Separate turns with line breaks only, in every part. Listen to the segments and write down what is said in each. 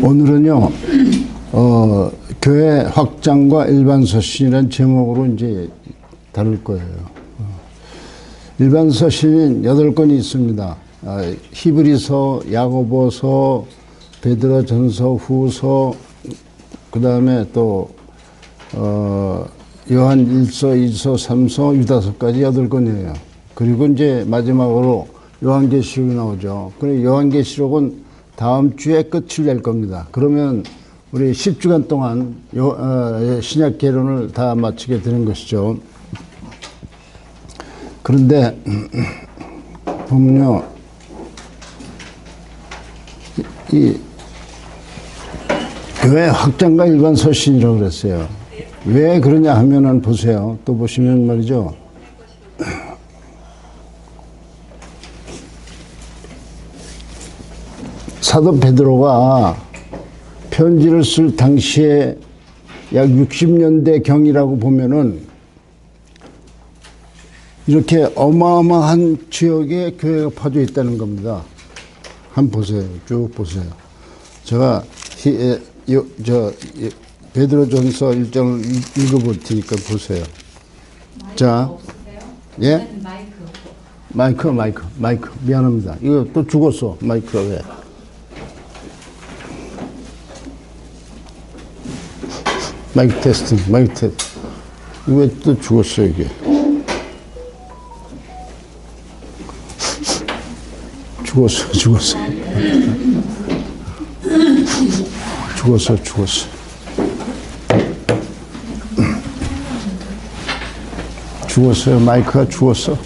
오늘은요, 교회 확장과 일반 서신이라는 제목으로 이제 다룰 거예요. 일반 서신은 8권이 있습니다. 히브리서, 야고보서, 베드로전서, 후서, 그 다음에 또 요한 1서, 2서, 3서, 유다서까지 8권이에요. 그리고 이제 마지막으로 요한계시록이 나오죠. 그리고 요한계시록은 다음 주에 끝을 낼 겁니다. 그러면 우리 10주간 동안 신약 개론을 다 마치게 되는 것이죠. 그런데 보면요, 이 교회 확장과 일반 서신이라고 그랬어요. 왜 그러냐 하면은 보세요. 또 보시면 말이죠. 사도 베드로가 편지를 쓸 당시에 약 60년대 경이라고 보면은 이렇게 어마어마한 지역에 교회가 퍼져 있다는 겁니다. 한번 보세요. 쭉 보세요. 제가 베드로전서 1장을 읽어볼 테니까 보세요. 자, 예? 마이크. 미안합니다. 이거 또 죽었어. 마이크가 왜? 마이크 테스트. 이거 왜 또 죽었어, 이게? 죽었어. 죽었어요. 마이크가 죽었어.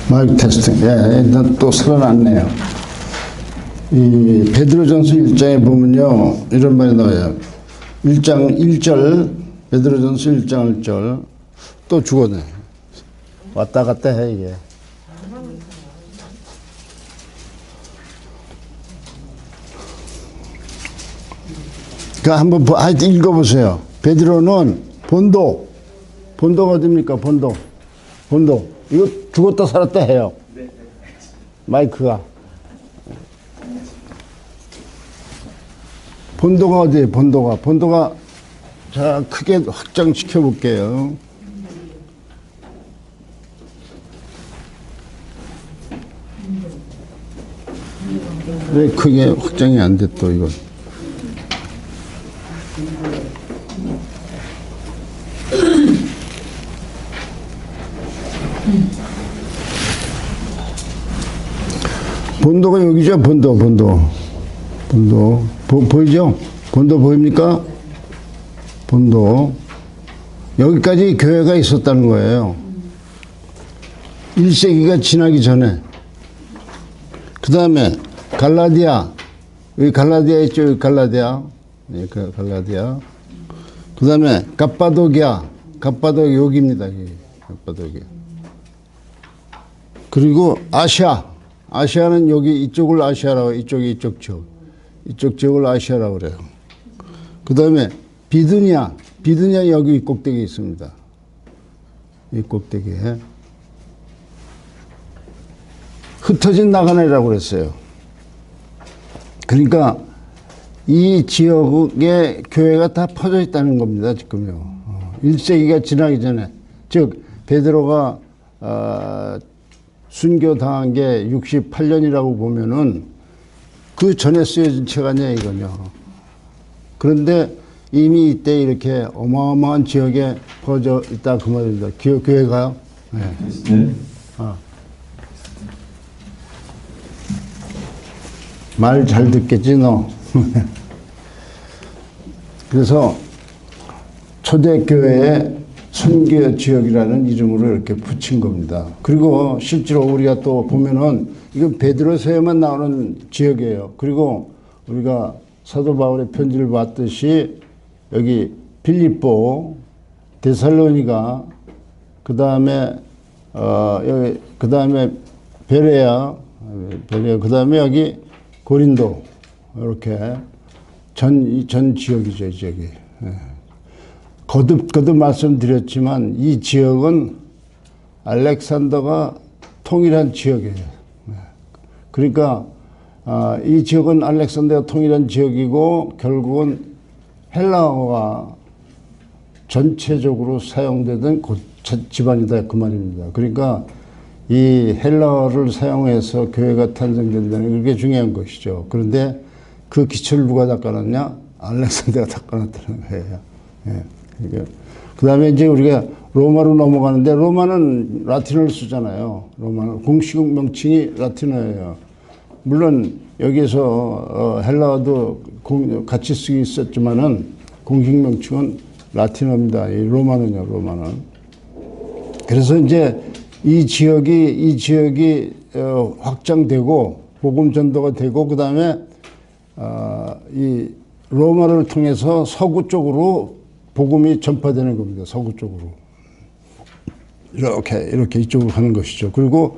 마이크 테스트. 예, 또 살아났네요. 이 베드로전서 1장에 보면요, 이런 말이 나와요. 1장 1절, 베드로전서 1장 1절, 또 죽었네. 왔다 갔다 해, 이게. 그 한번 읽어보세요. 베드로는 본도가 어딥니까? 본도. 이거 죽었다 살았다 해요. 마이크가. 본도가 어디에요? 본도가 자, 크게 확장시켜 볼게요. 왜 크게 확장이 안 돼, 또 이건. 본도가 여기죠. 본도. 보이죠? 본도 보입니까? 본도. 여기까지 교회가 있었다는 거예요. 1세기가 지나기 전에. 그 다음에 갈라디아. 여기 갈라디아 있죠? 여기 갈라디아. 네, 갈라디아. 그 다음에 갑바도기아 여기입니다. 갑바도기아. 그리고 아시아는 여기 이쪽을 아시아라고, 이쪽 지역을 아시아라고 그래요. 그 다음에 비두니아 여기 꼭대기에 있습니다. 이 꼭대기에. 흩어진 나그네라고 그랬어요. 그러니까 이 지역에 교회가 다 퍼져 있다는 겁니다, 지금요. 1세기가 지나기 전에. 즉, 베드로가, 순교당한 게 68년이라고 보면은 그 전에 쓰여진 책 아니야, 이거요. 그런데 이미 이때 이렇게 어마어마한 지역에 퍼져 있다, 그 말입니다. 교회가요? 네. 말 잘 듣겠지, 너? 그래서 초대교회에 순교 지역이라는 이름으로 이렇게 붙인 겁니다. 그리고 실제로 우리가 또 보면은 이건 베드로서에만 나오는 지역이에요. 그리고 우리가 사도 바울의 편지를 봤듯이 여기 빌립보, 데살로니가, 그 다음에 여기 그 다음에 베레아, 그 다음에 여기 고린도, 이렇게 전 지역이죠, 이 지역이. 거듭 말씀드렸지만 이 지역은 알렉산더가 통일한 지역이에요. 그러니까 이 지역은 알렉산더가 통일한 지역이고 결국은 헬라어가 전체적으로 사용되던 집안이다 그 말입니다. 그러니까 이 헬라어를 사용해서 교회가 탄생된다는 게 중요한 것이죠. 그런데 그 기초를 누가 닦아놨냐? 알렉산더가 닦아놨다는 거예요. 예. 그러니까 그 다음에 이제 우리가 로마로 넘어가는데 로마는 라틴어를 쓰잖아요. 로마는 공식 명칭이 라틴어예요. 물론 여기서 헬라어도 같이 쓰기 있었지만은 공식 명칭은 라틴어입니다. 이 로마는요, 로마는. 그래서 이제 이 지역이 확장되고 복음 전도가 되고 그 다음에 이 로마를 통해서 서구 쪽으로 복음이 전파되는 겁니다. 서구 쪽으로. 이렇게 이쪽으로 가는 것이죠. 그리고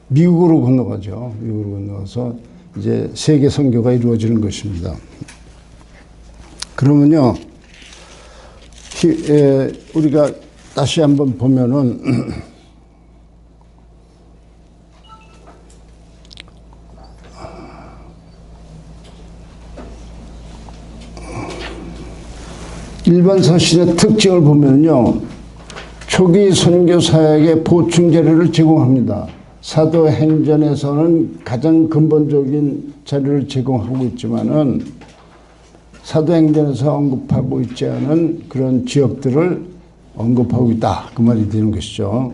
미국으로 건너가죠. 미국으로 건너가서 이제 세계 선교가 이루어지는 것입니다. 그러면요, 우리가 다시 한번 보면은, 일반 서신의 특징을 보면요, 초기 선교 사역에 보충 자료를 제공합니다. 사도행전에서는 가장 근본적인 자료를 제공하고 있지만은 사도행전에서 언급하고 있지 않은 그런 지역들을 언급하고 있다. 그 말이 되는 것이죠.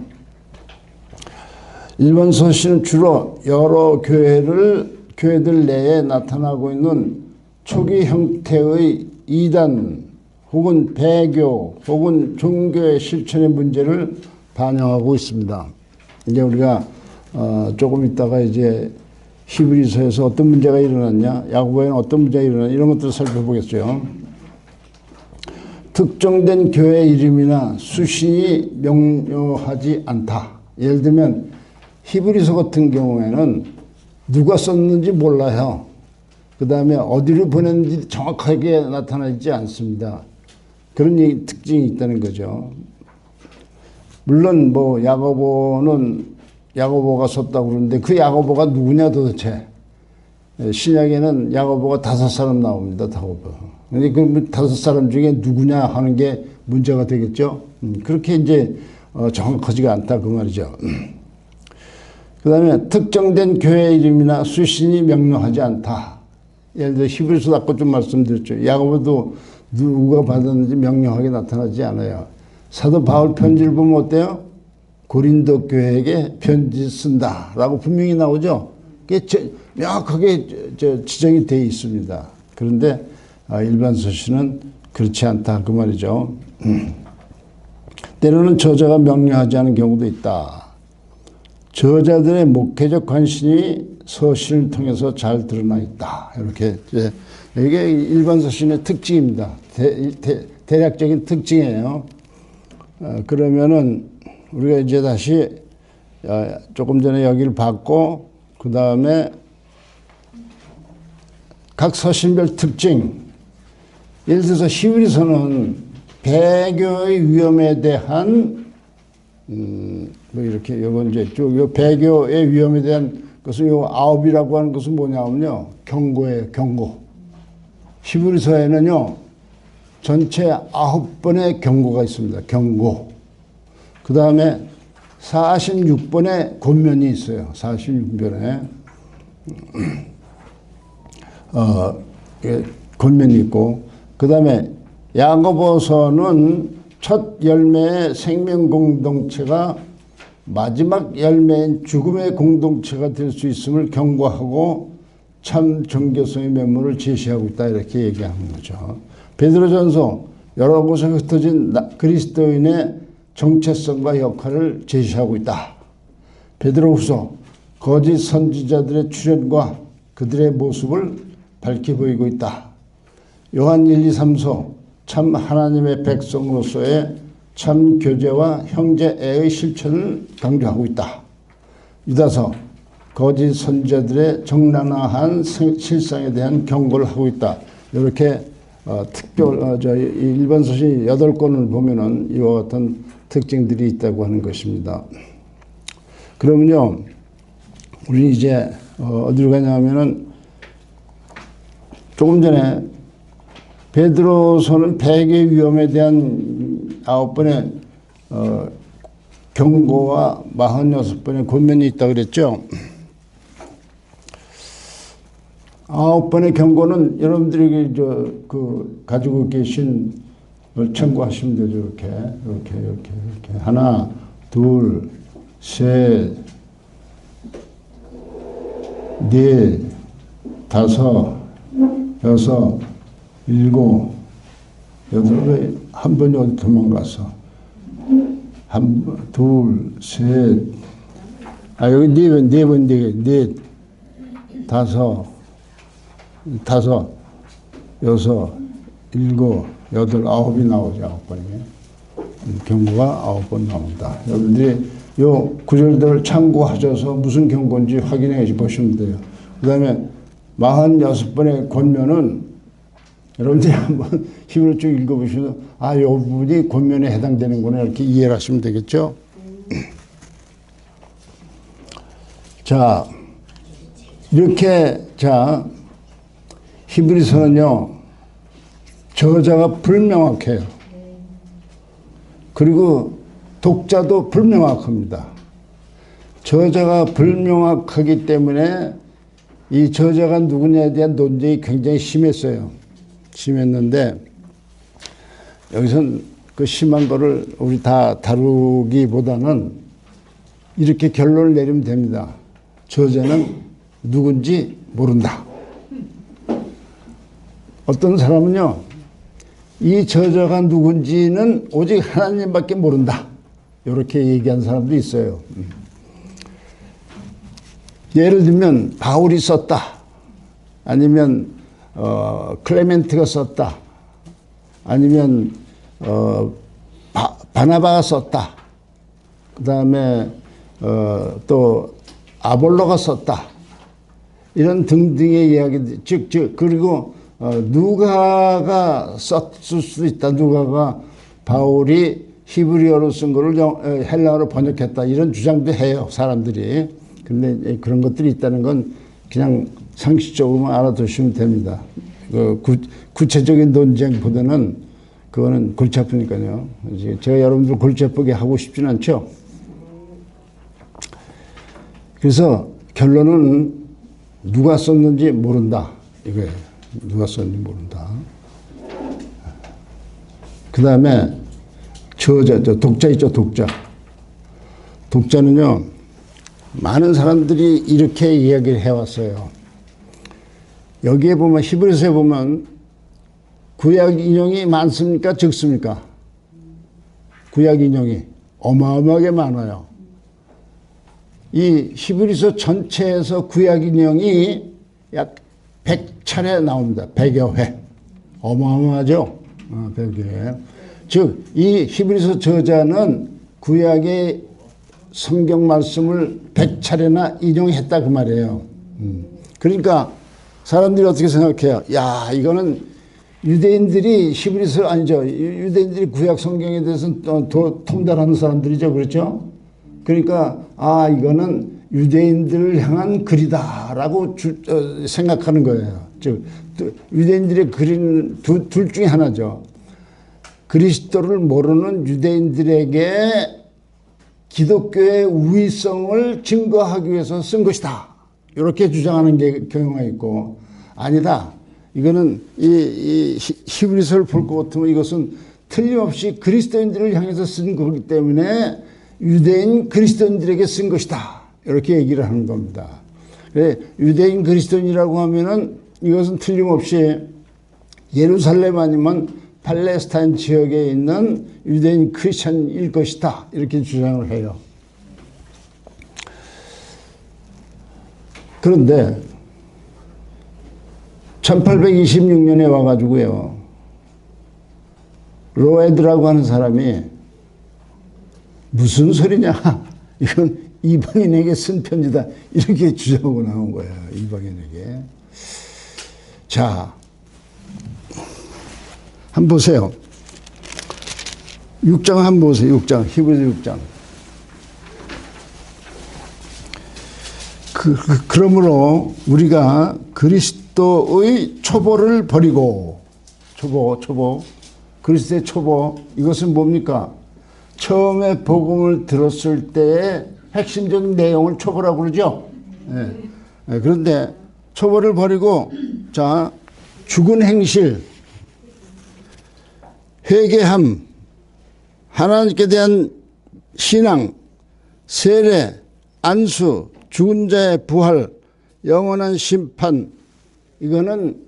일반 서신은 주로 여러 교회들 내에 나타나고 있는 초기 형태의 이단 혹은 배교 혹은 종교의 실천의 문제를 반영하고 있습니다. 이제 우리가 조금 있다가 이제 히브리서에서 어떤 문제가 일어났냐, 야고보에는 어떤 문제가 일어났냐, 이런 것들을 살펴보겠어요. 특정된 교회 이름이나 수신이 명료하지 않다. 예를 들면 히브리서 같은 경우에는 누가 썼는지 몰라요. 그 다음에 어디로 보냈는지 정확하게 나타나지 않습니다. 그런 특징이 있다는 거죠. 물론 뭐 야고보가 썼다고 그러는데 그 야고보가 누구냐 도대체. 신약에는 야고보가 5사람 나옵니다. 근데 그 5사람 중에 누구냐 하는 게 문제가 되겠죠. 그렇게 이제 정확하지가 않다 그 말이죠. 그 다음에 특정된 교회 이름이나 수신이 명료하지 않다. 예를 들어 히브리서 아까 좀 말씀드렸죠. 야고보도 누가 받았는지 명료하게 나타나지 않아요. 사도 바울 편지를 보면 어때요? 고린도 교회에게 편지 쓴다라고 분명히 나오죠. 그게 명확하게 지정이 되어 있습니다. 그런데 일반 서신은 그렇지 않다 그 말이죠. 때로는 저자가 명료하지 않은 경우도 있다. 저자들의 목회적 관심이 서신을 통해서 잘 드러나 있다. 이렇게 이게 일반 서신의 특징입니다. 대략적인 특징이에요. 그러면은 우리가 이제 다시 조금 전에 여기를 봤고 그 다음에 각 서신별 특징. 예를 들어서 히브리서는 배교의 위험에 대한 뭐 이렇게 요건 이제 요 배교의 위험에 대한 것은 요 9이라고 하는 것은 뭐냐면요, 경고예요. 경고. 히브리서에는요 전체 9번의 경고가 있습니다. 경고. 그 다음에 46번의 권면이 있어요. 46번에 권면이 있고, 그 다음에 야고보서는 첫 열매의 생명 공동체가 마지막 열매인 죽음의 공동체가 될 수 있음을 경고하고 참 종교성의 면모를 제시하고 있다 이렇게 얘기하는 거죠. 베드로전서 여러 곳에 흩어진 그리스도인의 정체성과 역할을 제시하고 있다. 베드로후서 거짓 선지자들의 출현과 그들의 모습을 밝히 보이고 있다. 요한 1, 2, 3서 참 하나님의 백성으로서의 참 교제와 형제애의 실천을 강조하고 있다. 유다서 거짓 선지자들의 적나라한 실상에 대한 경고를 하고 있다. 이렇게 일반 서신 8권을 보면은 이와 같은 특징들이 있다고 하는 것입니다. 그러면요, 우리 이제 어디로 가냐면은 조금 전에 베드로서는 폐괴 위험에 대한 9번의 경고와 46번의 권면이 있다고 그랬죠. 9번의 경고는 여러분들이 가지고 계신 걸 참고하시면 되죠. 이렇게. 하나, 둘, 셋, 넷, 다섯, 여섯, 일곱, 여덟, 한 번이 어디 도망가서. 둘, 셋, 여기 네 번, 넷, 다섯, 여섯, 일곱, 여덟, 9이 나오죠. 9번이. 경고가 9번 나온다. 여러분들이 요 구절들을 참고하셔서 무슨 경고인지 확인해 보시면 돼요. 그 다음에 46번의 권면은 여러분들이 한번 힘을 쭉 읽어보시면 이 부분이 권면에 해당되는구나 이렇게 이해를 하시면 되겠죠. 자, 이렇게 히브리서는요, 저자가 불명확해요. 그리고 독자도 불명확합니다. 저자가 불명확하기 때문에 이 저자가 누구냐에 대한 논쟁이 굉장히 심했는데 여기선 그 심한 거를 우리 다 다루기보다는 이렇게 결론을 내리면 됩니다. 저자는 누군지 모른다. 어떤 사람은요, 이 저자가 누군지는 오직 하나님밖에 모른다. 이렇게 얘기한 사람도 있어요. 예를 들면 바울이 썼다. 아니면 클레멘트가 썼다. 아니면 바나바가 썼다. 그 다음에 또 아볼로가 썼다. 이런 등등의 이야기들, 그리고 누가가 썼을 수도 있다. 누가가 바울이 히브리어로 쓴 거를 헬라어로 번역했다. 이런 주장도 해요, 사람들이. 근데 그런 것들이 있다는 건 그냥 상식적으로만 알아두시면 됩니다. 구체적인 논쟁보다는 그거는 골치 아프니까요. 제가 여러분들 골치 아프게 하고 싶지는 않죠. 그래서 결론은 누가 썼는지 모른다. 이거예요. 누가 썼는지 모른다. 그 다음에 독자 있죠, 독자. 독자는요, 많은 사람들이 이렇게 이야기를 해왔어요. 여기에 보면, 히브리서에 보면 구약 인용이 많습니까? 적습니까? 구약 인용이 어마어마하게 많아요. 이 히브리서 전체에서 구약 인용이 약 100차례 나옵니다. 100여 회. 어마어마하죠? 100여 회. 즉, 이 히브리서 저자는 구약의 성경 말씀을 100차례나 인용했다 그 말이에요. 그러니까 사람들이 어떻게 생각해요? 야, 이거는 유대인들이 히브리서 아니죠. 유대인들이 구약 성경에 대해서는 더 통달하는 사람들이죠. 그렇죠? 그러니까 이거는 유대인들을 향한 글이다라고 생각하는 거예요. 즉 유대인들의 글은 둘 중에 하나죠. 그리스도를 모르는 유대인들에게 기독교의 우위성을 증거하기 위해서 쓴 것이다. 이렇게 주장하는 경우가 있고, 아니다. 이거는 이 히브리서를 볼 것 같으면 이것은 틀림없이 그리스도인들을 향해서 쓴 거기 때문에 유대인 그리스도인들에게 쓴 것이다. 이렇게 얘기를 하는 겁니다. 그래, 유대인 그리스도인이라고 하면은 이것은 틀림없이 예루살렘 아니면 팔레스타인 지역에 있는 유대인 크리스천일 것이다. 이렇게 주장을 해요. 그런데 1826년에 와가지고요. 로에드라고 하는 사람이 무슨 소리냐. 이건 이방인에게 쓴 편지다. 이렇게 주장하고 나온 거예요. 이방인에게. 자, 한번 보세요. 6장 한번 보세요. 6장. 히브리서 6장. 그러므로 우리가 그리스도의 초보를 버리고, 초보. 그리스도의 초보. 이것은 뭡니까? 처음에 복음을 들었을 때의 핵심적인 내용을 초보라고 그러죠. 네. 그런데 초보를 버리고, 자, 죽은 행실, 회개함, 하나님께 대한 신앙, 세례, 안수, 죽은 자의 부활, 영원한 심판, 이거는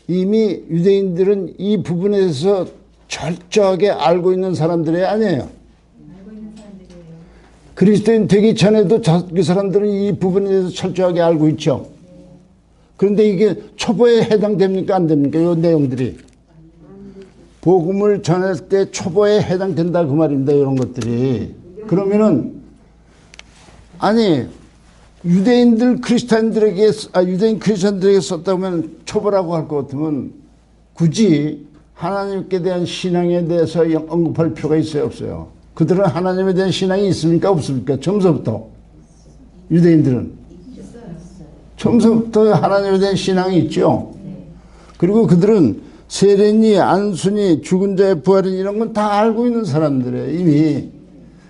이미 유대인들은 이 부분에 대해서 철저하게 알고 있는 사람들이 아니에요. 알고 있는 사람들이에요. 그리스도인 되기 전에도 그 사람들은 이 부분에 대해서 철저하게 알고 있죠. 그런데 이게 초보에 해당됩니까? 안 됩니까? 이 내용들이. 복음을 전할 때 초보에 해당된다 그 말입니다. 이런 것들이. 그러면은 아니 유대인 크리스찬들에게 썼다면 초보라고 할 것 같으면 굳이 하나님께 대한 신앙에 대해서 언급할 필요가 있어요, 없어요? 그들은 하나님에 대한 신앙이 있습니까, 없습니까? 처음서부터 유대인들은 처음서부터 하나님에 대한 신앙이 있죠. 그리고 그들은 세례니 안수니 죽은 자의 부활이니 이런 건 다 알고 있는 사람들이에요, 이미.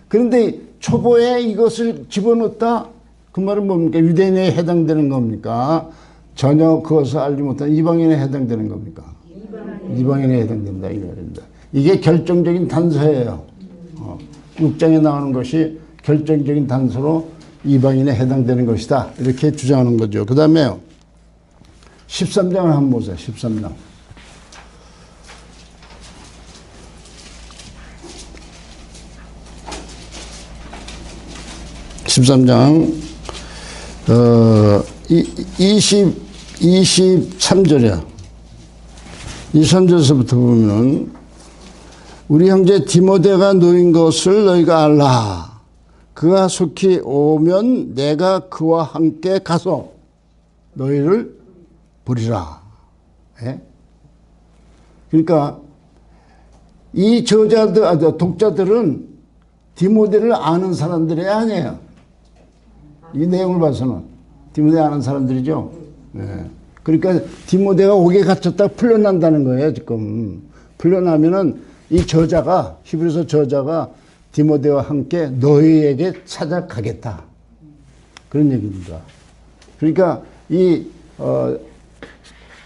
그런데 초보에 이것을 집어넣었다? 그 말은 뭡니까? 유대인에 해당되는 겁니까? 전혀 그것을 알지 못한 이방인에 해당되는 겁니까? 이방인에 해당된다 이 말입니다. 이게 결정적인 단서예요. 6장에 나오는 것이 결정적인 단서로 이방인에 해당되는 것이다. 이렇게 주장하는 거죠. 그 다음에 13장을 한번 보세요. 13장. 13장 23절이야. 23절에서부터 보면 우리 형제 디모데가 놓인 것을 너희가 알라. 그가 속히 오면 내가 그와 함께 가서 너희를 부리라. 예? 그러니까 이 독자들은 디모데를 아는 사람들이 아니에요. 이 내용을 봐서는 디모데 아는 사람들이죠. 네. 그러니까 디모데가 옥에 갇혔다 풀려난다는 거예요. 지금 풀려나면은 이 저자가 히브리서 저자가 디모데와 함께 너희에게 찾아가겠다 그런 얘기입니다. 그러니까 이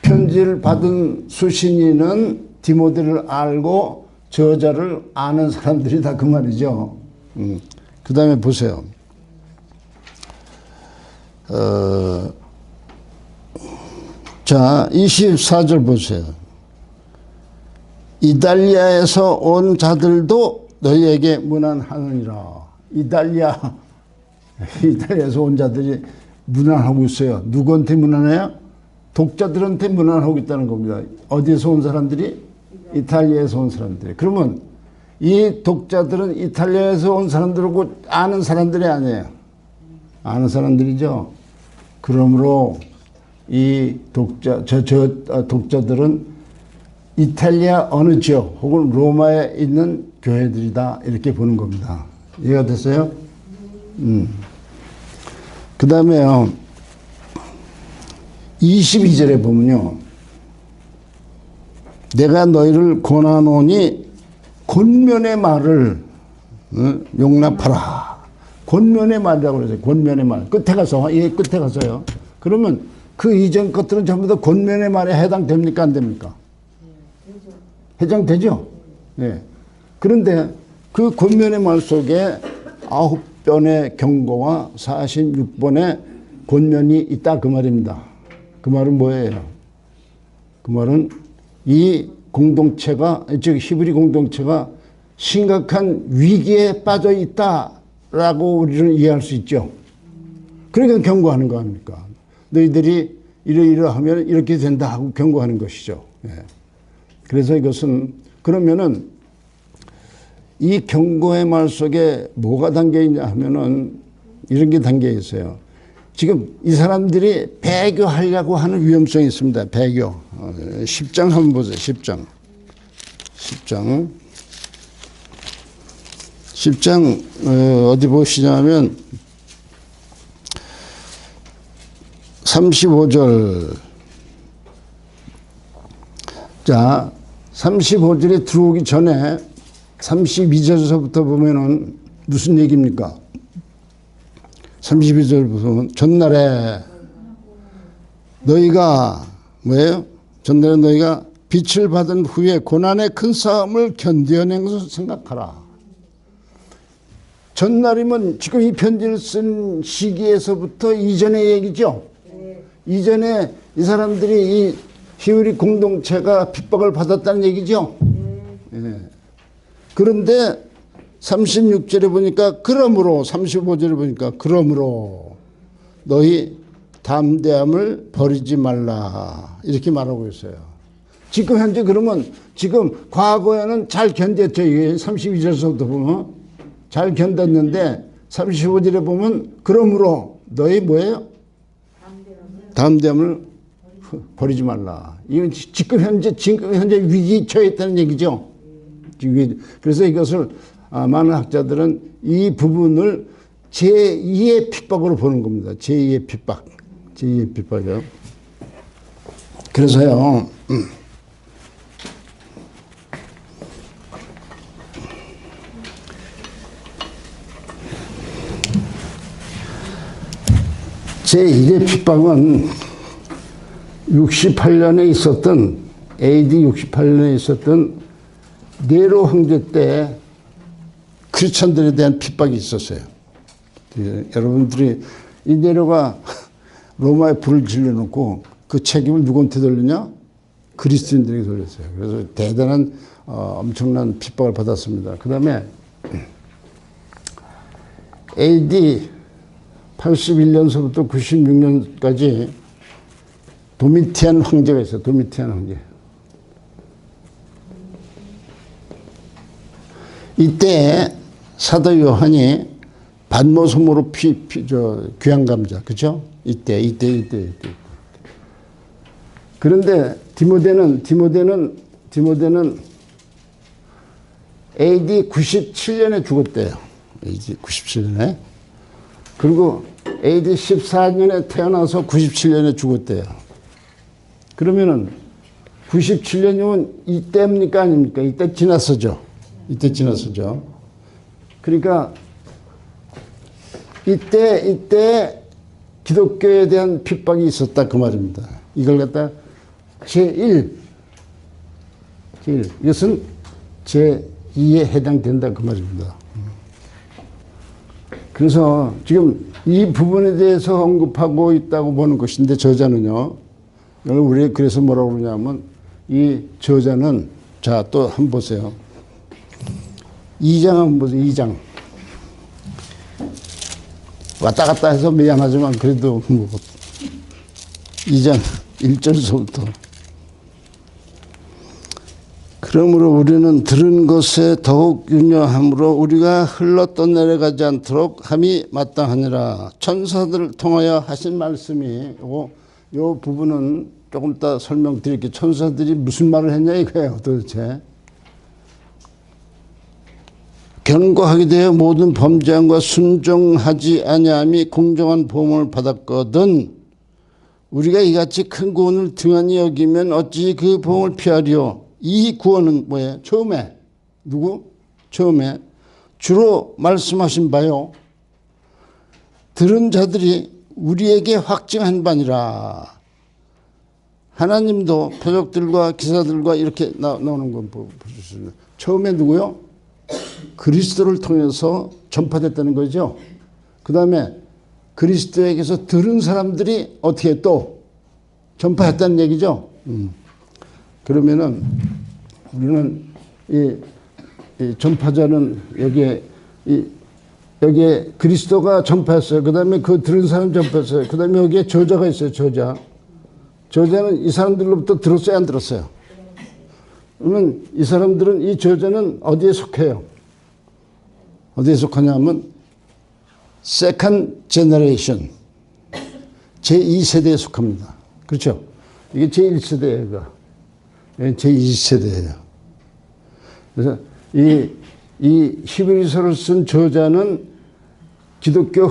편지를 받은 수신인은 디모데를 알고 저자를 아는 사람들이다 그 말이죠. 그 다음에 보세요. 자, 24절 보세요. 이달리아에서 온 자들도 너희에게 문안하느니라. 이달리아에서 온 자들이 문안하고 있어요. 누구한테 문안해요? 독자들한테 문안하고 있다는 겁니다. 어디에서 온 사람들이? 이탈리아에서 온 사람들이. 그러면 이 독자들은 이탈리아에서 온 사람들하고 아는 사람들이 아니에요. 아는 사람들이죠. 그러므로 이 독자들은 이탈리아 어느 지역 혹은 로마에 있는 교회들이다 이렇게 보는 겁니다. 이해가 됐어요? 그 다음에요 22절에 보면요 내가 너희를 권하노니 권면의 말을 용납하라. 권면의 말이라고 그러세요. 권면의 말. 끝에 가서, 이게 끝에 가서요. 그러면 그 이전 것들은 전부 다 권면의 말에 해당됩니까? 안 됩니까? 해당되죠? 네. 그런데 그 권면의 말 속에 9번의 경고와 46번의 권면이 있다. 그 말입니다. 그 말은 뭐예요? 그 말은 이 공동체가, 즉 히브리 공동체가 심각한 위기에 빠져 있다라고 우리는 이해할 수 있죠. 그러니까 경고하는 거 아닙니까? 너희들이 이러하면 이렇게 된다 하고 경고하는 것이죠. 예. 그래서 이것은 그러면은 이 경고의 말 속에 뭐가 담겨 있냐 하면은 이런 게 담겨 있어요. 지금 이 사람들이 배교하려고 하는 위험성이 있습니다. 배교. 10장 한번 보세요. 10장. 10장 어디 보시냐면 35절. 자, 35절에 들어오기 전에 32절에서부터 보면은 무슨 얘기입니까? 32절 보면 전날에 너희가 뭐예요? 전날에 너희가 빛을 받은 후에 고난의 큰 싸움을 견뎌낸 것을 생각하라. 전날이면 지금 이 편지를 쓴 시기에서부터 이전의 얘기죠. 이전에 이 사람들이 이 히브리 공동체가 핍박을 받았다는 얘기죠. 예. 그런데 36절에 보니까 그러므로 35절에 보니까 그러므로 너희 담대함을 버리지 말라 이렇게 말하고 있어요. 지금 현재 그러면 지금 과거에는 잘 견뎠죠. 이게 32절에서부터 보면 잘 견뎠는데 35절에 보면 그러므로 너희 뭐예요? 담대함을 버리지 말라. 이건 지금 현재 위기에 처해 있다는 얘기죠. 그래서 이것을 많은 학자들은 이 부분을 제2의 핍박으로 보는 겁니다. 제2의 핍박. 제2의 핍박이요. 그래서요. 제1의 핍박은 68년에 있었던 AD 68년에 있었던 네로 황제 때 크리스천들에 대한 핍박이 있었어요. 여러분들이 이 네로가 로마에 불을 질러놓고 그 책임을 누구한테 돌리냐? 그리스도인들에게 돌렸어요. 그래서 대단한 엄청난 핍박을 받았습니다. 그 다음에 AD 81년서부터 96년까지 도미티안 황제가 있어요. 도미티안 황제. 이때 사도 요한이 반모섬으로 귀한 감자, 그죠? 이때. 그런데 디모데는 AD 97년에 죽었대요. AD 97년에. 그리고 AD 14년에 태어나서 97년에 죽었대요. 그러면은 97년이면 이때입니까? 아닙니까? 이때 지났어죠. 그러니까 이때 기독교에 대한 핍박이 있었다 그 말입니다. 이걸 갖다 제1 이것은 제2에 해당된다 그 말입니다. 그래서 지금 이 부분에 대해서 언급하고 있다고 보는 것인데 저자는요. 우리 그래서 뭐라고 그러냐면 이 저자는 자 또 한번 보세요. 2장 한번 보세요. 2장. 왔다 갔다 해서 미안하지만 그래도 2장 1절서부터 그러므로 우리는 들은 것에 더욱 유념함으로 우리가 흘러 떠내려가지 않도록 함이 마땅하니라. 천사들을 통하여 하신 말씀이 요 부분은 조금 이따 설명드릴게요. 천사들이 무슨 말을 했냐 이거예요 도대체. 견고하게 되어 모든 범죄함과 순종하지 아니함이 공정한 보응을 받았거든 우리가 이같이 큰 구원을 등한히 여기면 어찌 그 보응을 피하리요. 이 구원은 뭐예요? 처음에 주로 말씀하신 바요. 들은 자들이 우리에게 확증한 바니라. 하나님도 표적들과 기사들과 이렇게 나오는 건 보셨습니다. 처음에 누구요? 그리스도를 통해서 전파됐다는 거죠. 그 다음에 그리스도에게서 들은 사람들이 어떻게 또 전파했다는 얘기죠. 그러면은 우리는 이 전파자는 여기에 그리스도가 전파했어요. 그 다음에 그 들은 사람 전파했어요. 그 다음에 여기에 저자가 있어요. 저자. 저주는 이 사람들로부터 들었어요, 안 들었어요? 그러면 이 사람들은 이 저주는 어디에 속해요? 어디에 속하냐면 second generation, 제2세대에 속합니다. 그렇죠? 이게 제1세대가 제2세대예요. 그래서 이 히브리서를 쓴 저자는 기독교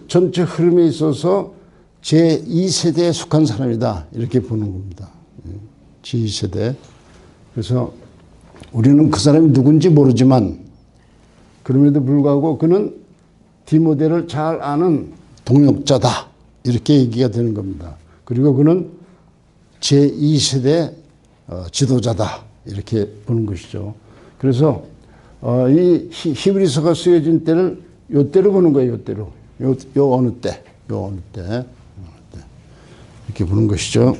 전체 흐름에 있어서 제2세대에 속한 사람이다. 이렇게 보는 겁니다. 제2세대. 그래서 우리는 그 사람이 누군지 모르지만 그럼에도 불구하고 그는 디모데를 잘 아는 동역자다. 이렇게 얘기가 되는 겁니다. 그리고 그는 제2세대 지도자다. 이렇게 보는 것이죠. 그래서 이 히브리서가 쓰여진 때를 요때로 보는 거예요. 요때로. 요 어느 때. 이렇게 보는 것이죠.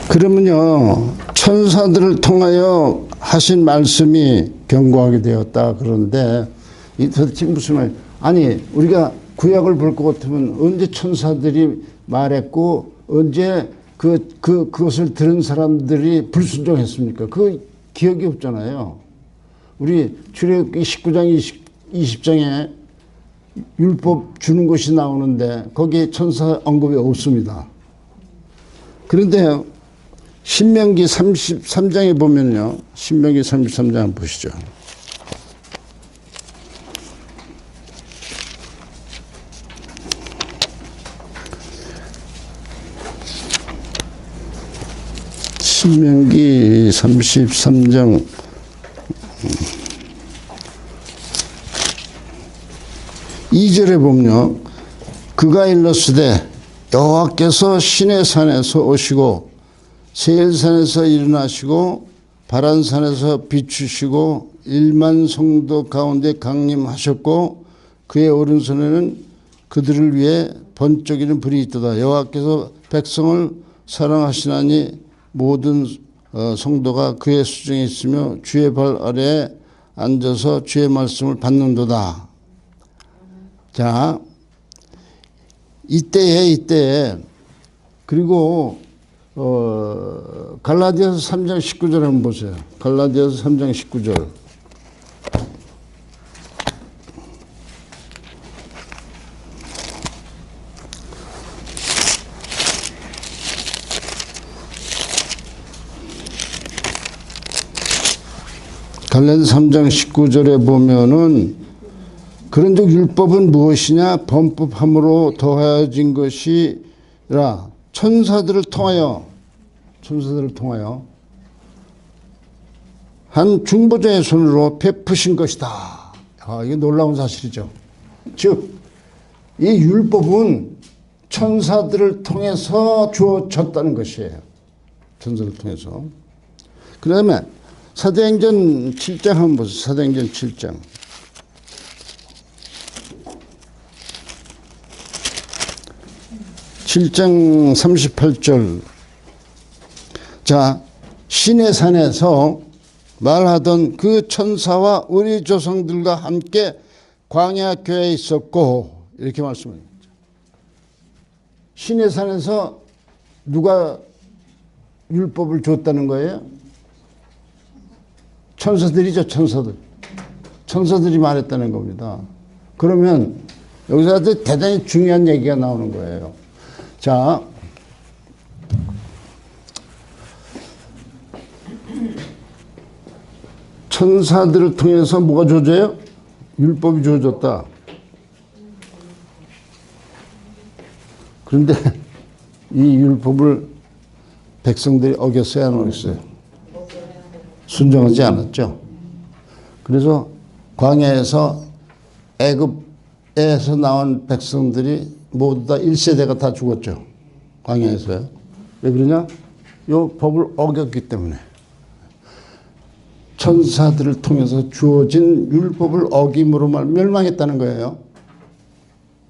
그러면요, 천사들을 통하여 하신 말씀이 견고하게 되었다. 그런데 이 도대체 무슨 말? 아니, 우리가 구약을 볼 것 같으면 언제 천사들이 말했고 언제 그것을 들은 사람들이 불순종했습니까? 그 기억이 없잖아요. 우리 출애굽기 19장 20장에 율법 주는 것이 나오는데 거기에 천사 언급이 없습니다. 그런데 신명기 33장에 보면요. 신명기 33장 한번 보시죠. 신명기 33장 2절에 보면요. 그가 일렀으되 여호와께서 시내산에서 오시고 세일산에서 일어나시고 바란산에서 비추시고 1만 성도 가운데 강림하셨고 그의 오른손에는 그들을 위해 번쩍이는 불이 있도다. 여호와께서 백성을 사랑하시나니 모든 성도가 그의 수중에 있으며 주의 발 아래에 앉아서 주의 말씀을 받는도다. 자, 이때에 그리고 갈라디아서 3장 19절 한번 보세요. 갈라디아서 3장 19절. 갈라디아서 3장 19절에 보면은 그런즉 율법은 무엇이냐? 범법함으로 더하여진 것이라 천사들을 통하여 한 중보자의 손으로 베푸신 것이다. 이게 놀라운 사실이죠. 즉, 이 율법은 천사들을 통해서 주어졌다는 것이에요. 천사들을 통해서. 그 다음에 사도행전 7장 한번 보세요. 사도행전 7장. (7장 38절) 자, 시내산에서 말하던 그 천사와 우리 조상들과 함께 광야 교회에 있었고 이렇게 말씀합니다. 시내산에서 누가 율법을 줬다는 거예요? 천사들이죠. 천사들이 말했다는 겁니다. 그러면 여기서 아주 대단히 중요한 얘기가 나오는 거예요. 자, 천사들을 통해서 뭐가 주어져요? 율법이 주어졌다. 그런데 이 율법을 백성들이 어겼어요, 안 어겼어요? 순종하지 않았죠. 그래서 광야에서 애굽에서 나온 백성들이 모두 다 1세대가 다 죽었죠. 광야에서요. 왜 그러냐? 요 법을 어겼기 때문에. 천사들을 통해서 주어진 율법을 어김으로 멸망했다는 거예요.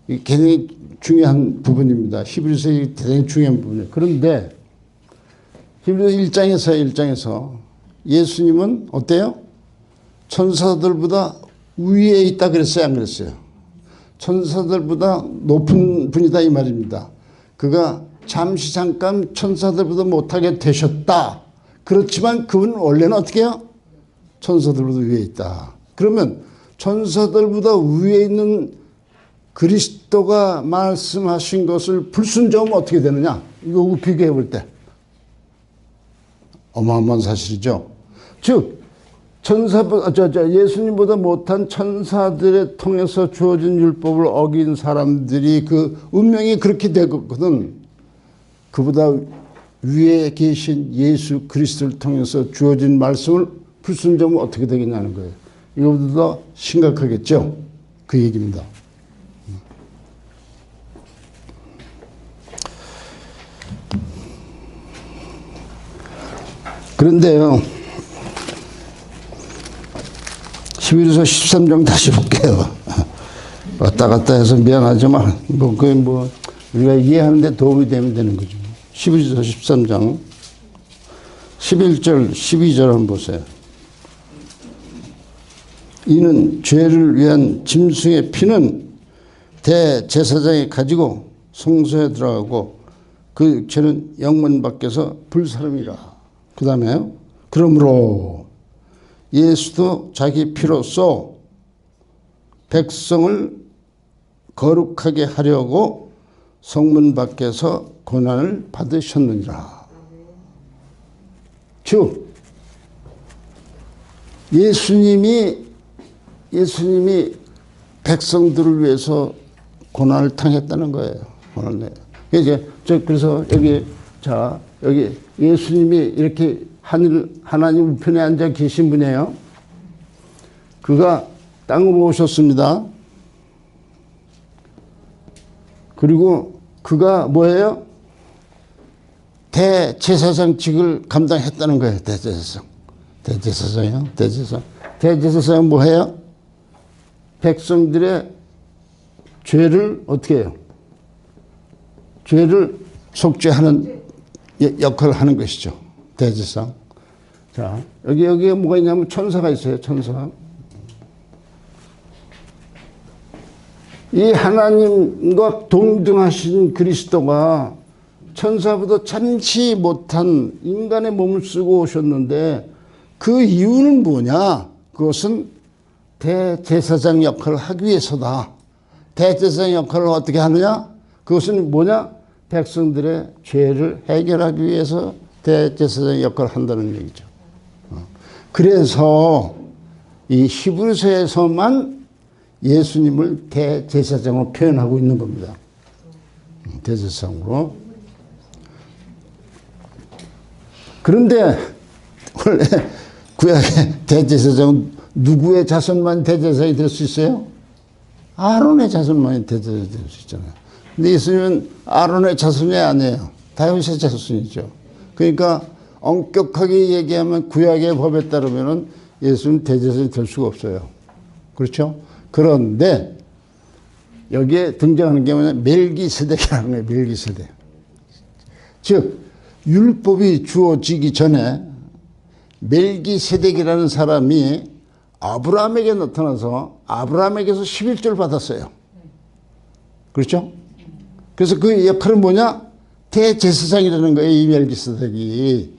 이게 굉장히 중요한 부분입니다. 히브리서의 대단히 중요한 부분이에요. 그런데 히브리서 1장에서 예수님은 어때요? 천사들보다 위에 있다 그랬어요, 안 그랬어요? 천사들보다 높은 분이다 이 말입니다. 그가 잠시 잠깐 천사들보다 못하게 되셨다. 그렇지만 그분은 원래는 어떻게 해요? 천사들보다 위에 있다. 그러면 천사들보다 위에 있는 그리스도가 말씀하신 것을 불순종하면 어떻게 되느냐? 이거 비교해 볼 때 어마어마한 사실이죠. 즉 예수님보다 못한 천사들에 통해서 주어진 율법을 어긴 사람들이 그 운명이 그렇게 되거든. 그보다 위에 계신 예수 그리스도를 통해서 주어진 말씀을 불순종하면 어떻게 되겠냐는 거예요. 이거보다 더 심각하겠죠. 그 얘기입니다. 그런데요, 11서 13장 다시 볼게요. 왔다 갔다 해서 미안하지만, 우리가 이해하는데 도움이 되면 되는 거죠. 11서 13장, 11절, 12절 한번 보세요. 이는 죄를 위한 짐승의 피는 대제사장이 가지고 성소에 들어가고 그 육체는 영문 밖에서 불사름이라. 그 다음에 그러므로 예수도 자기 피로써 백성을 거룩하게 하려고 성문 밖에서 고난을 받으셨느니라. 즉 예수님이 백성들을 위해서 고난을 당했다는 거예요. 그래서 여기 예수님이 이렇게 하나님 우편에 앉아 계신 분이에요. 그가 땅으로 오셨습니다. 그리고 그가 뭐예요? 대제사장직을 감당했다는 거예요. 대제사장이요. 대제사장은 뭐예요? 백성들의 죄를 어떻게 해요? 죄를 속죄하는 역할을 하는 것이죠. 대제사장. 자, 여기에 뭐가 있냐면 천사가 있어요. 천사. 이 하나님과 동등하신 그리스도가 천사보다 참지 못한 인간의 몸을 쓰고 오셨는데 그 이유는 뭐냐? 그것은 대제사장 역할을 하기 위해서다. 대제사장 역할을 어떻게 하느냐? 그것은 뭐냐? 백성들의 죄를 해결하기 위해서 대제사장 역할을 한다는 얘기죠. 그래서 이 히브리서에서만 예수님을 대제사장으로 표현하고 있는 겁니다. 대제사장으로. 그런데 원래 구약의 대제사장은 누구의 자손만 대제사장이 될 수 있어요? 아론의 자손만이 대제사장이 될 수 있잖아요. 근데 예수님은 아론의 자손이 아니에요. 다윗의 자손이죠. 그러니까 엄격하게 얘기하면 구약의 법에 따르면 예수는 대제사장이 될 수가 없어요. 그렇죠? 그런데 여기에 등장하는 게 뭐냐? 멜기세덱이라는 거예요. 멜기세덱. 즉 율법이 주어지기 전에 멜기세덱이라는 사람이 아브라함에게 나타나서 아브라함에게서 11조를 받았어요. 그렇죠? 그래서 그 역할은 뭐냐? 대제사장이라는 거예요. 이 멜기세덱이.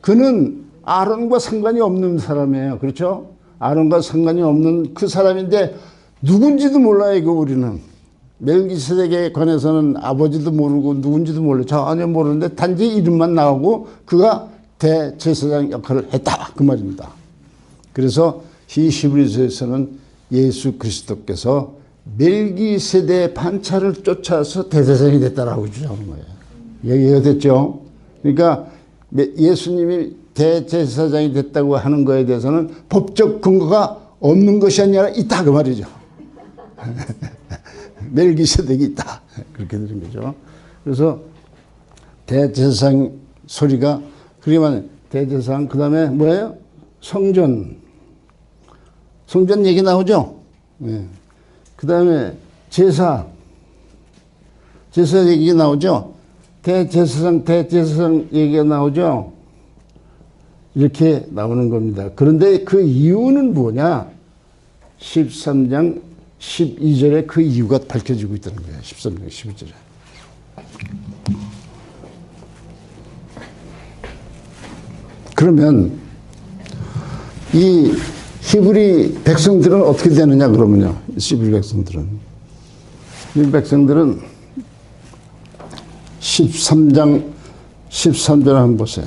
그는 아론과 상관이 없는 사람이에요. 그렇죠? 아론과 상관이 없는 그 사람인데 누군지도 몰라요. 이거 우리는. 멜기세덱에 관해서는 아버지도 모르고 누군지도 몰라요. 전혀 모르는데 단지 이름만 나오고 그가 대제사장 역할을 했다. 그 말입니다. 그래서 히브리서에서는 예수 그리스도께서 멜기세덱의 반차를 쫓아서 대제사장이 됐다라고 주장하는 거예요. 얘기가 됐죠. 그러니까 예수님이 대제사장이 됐다고 하는 거에 대해서는 법적 근거가 없는 것이 아니라 있다 그 말이죠. 멜기세덱이 있다. 그렇게 되는 거죠. 그래서 대제사장 소리가 그러면 대제사장 그다음에 뭐예요? 성전 얘기 나오죠. 네. 그다음에 제사 얘기 나오죠. 대제사장 얘기가 나오죠. 이렇게 나오는 겁니다. 그런데 그 이유는 뭐냐? 13장 12절에 그 이유가 밝혀지고 있다는 거예요. 13장 12절에. 그러면 이 히브리 백성들은 어떻게 되느냐 그러면요. 히브리 백성들은. 이 백성들은 13장 13절 한번 보세요.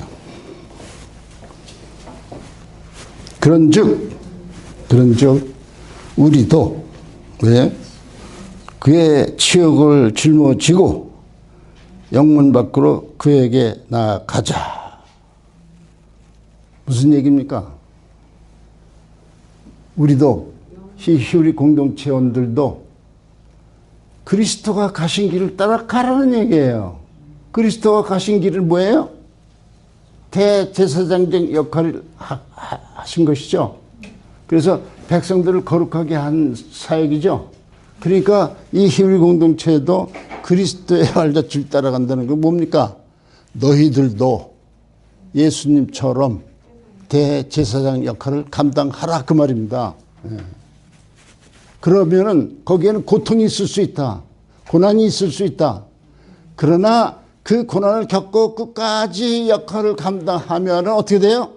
그런즉 우리도 왜 그의 치욕을 짊어지고 영문 밖으로 그에게 나아가자. 무슨 얘기입니까? 우리도 히브리 공동체원들도 그리스도가 가신 길을 따라가라는 얘기예요. 그리스도가 가신 길은 뭐예요? 대제사장적 역할을 하신 것이죠. 그래서 백성들을 거룩하게 한 사역이죠. 그러니까 이 히브리 공동체도 그리스도의 발자취를 따라간다는 건 뭡니까? 너희들도 예수님처럼 대제사장 역할을 감당하라 그 말입니다. 그러면은 거기에는 고통이 있을 수 있다. 고난이 있을 수 있다. 그러나 그 고난을 겪고 끝까지 역할을 감당하면 어떻게 돼요?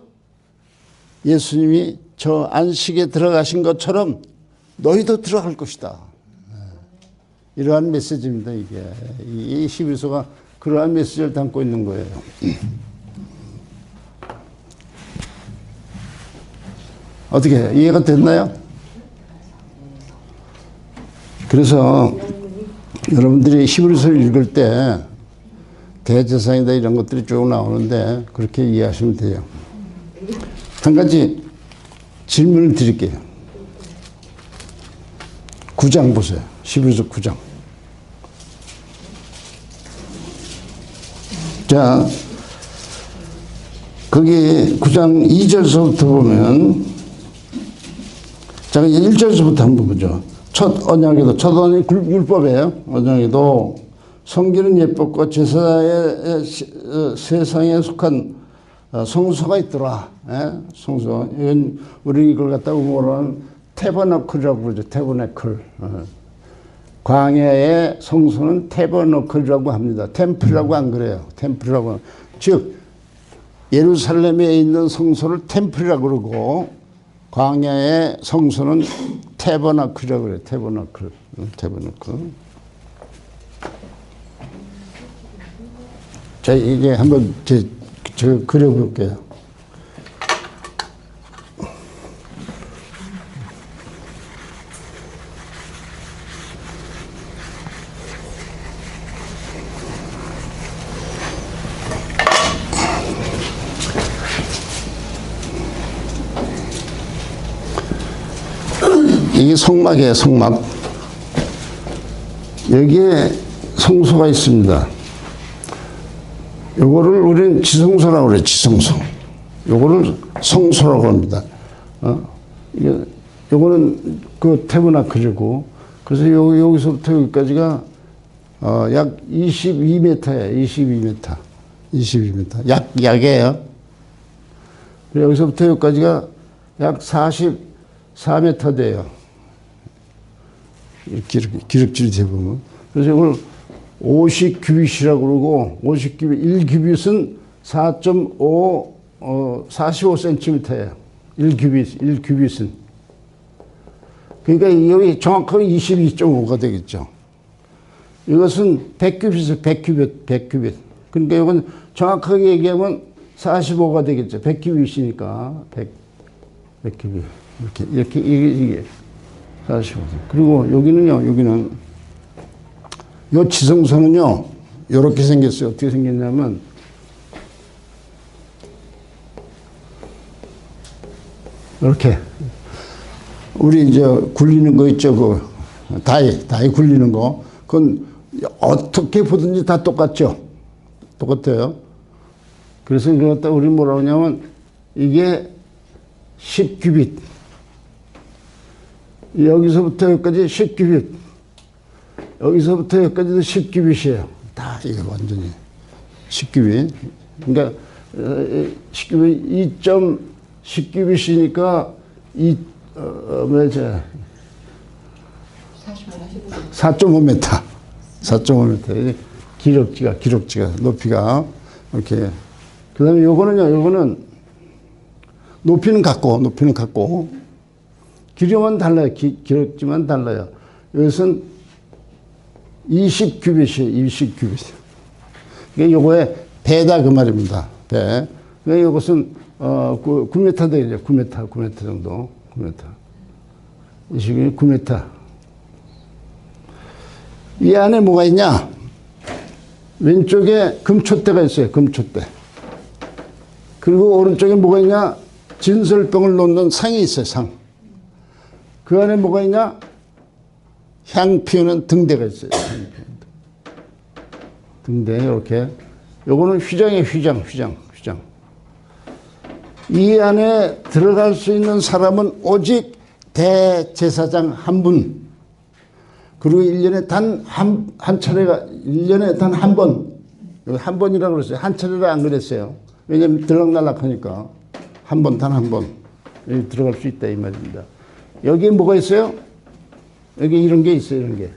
예수님이 저 안식에 들어가신 것처럼 너희도 들어갈 것이다. 이러한 메시지입니다. 이게 이 히브리서가 그러한 메시지를 담고 있는 거예요. 어떻게 이해가 됐나요? 그래서 여러분들이 히브리서를 읽을 때 대제사장이다 이런 것들이 쭉 나오는데 그렇게 이해하시면 돼요. 한 가지 질문을 드릴게요. 9장 보세요. 히브리서 9장. 자, 거기 9장 2절서부터 보면, 자, 1절서부터 한번 보죠. 첫 언약에도, 첫 언약이 율법이에요. 언약에도 성기는 예법과 제사의 세상에 속한 성소가 있더라. 예? 성소. 이건 우리 이걸 갖다가 뭐라는 태버너클이라고 그러죠. 태버너클. 광야의 성소는 태버너클이라고 합니다. 템플이라고 안 그래요. 템플이라고. 즉 예루살렘에 있는 성소를 템플이라고 그러고 광야의 성소는 태버너클이라고 그래요. 태버너클. 태버너클. 자, 이게 한번 제가 그려볼게요. 이게 성막이에요, 성막. 여기에 성소가 있습니다. 요거를 우리는 지성소라고 그래요, 지성소. 요거를 성소라고 합니다. 요거는 그 태브나클이고, 그래서 여기서부터 여기까지가, 약 22m예요, 22m. 22m. 약이에요. 여기서부터 여기까지가 약 44m 돼요. 기록줄이 대보면. 그래서 이걸 50규빗이라고 그러고, 50규빗, 1규빗은 45cm예요. 1규빗은. 그러니까 여기 정확하게 22.5가 되겠죠. 이것은 100규빗이에요, 100규빗. 그러니까 이건 정확하게 얘기하면 45가 되겠죠. 100규빗이니까. 100규빗. 이게 45. 그리고 여기는요, 여기는, 요 지성소는요, 요렇게 생겼어요. 어떻게 생겼냐면, 이렇게. 우리 이제 굴리는 거 있죠, 그, 다이 굴리는 거. 그건 어떻게 보든지 다 똑같죠. 똑같아요. 그래서 이걸 갖다 우리 뭐라고 하냐면, 이게 10규빗. 여기서부터 여기까지 10규빗. 여기서부터 여기까지도 10규빗이에요. 다 이게 완전히 10규빗. 그러니까 10규빗 2.10규빗이니까 4.5m. 4.5m. 기럭지가 높이가 이렇게. 그다음에 요거는 높이는 같고 길이만 달라요. 기럭지만 달라요. 이것은 20규빗이에요. 20규빗. 그러니까 요거의 배다 그 말입니다. 배. 그러니까 이것은 9m 되죠. 9m 정도. 9m. 이 식이 9m. 이 안에 뭐가 있냐? 왼쪽에 금촛대가 있어요. 금촛대. 그리고 오른쪽에 뭐가 있냐? 진설병을 놓는 상이 있어요. 상. 그 안에 뭐가 있냐? 향 피우는 등대가 있어요. 등대 이렇게. 요거는 휘장이에요. 휘장. 이 안에 들어갈 수 있는 사람은 오직 대제사장 한 분. 그리고 1년에 단 한 차례가, 1년에 단 한 번. 한 번이라고 그랬어요. 한 차례를 안 그랬어요. 왜냐면 들락날락 하니까. 단 한 번. 여기 들어갈 수 있다, 이 말입니다. 여기에 뭐가 있어요? 여기 이런 게 있어요, 이런 게.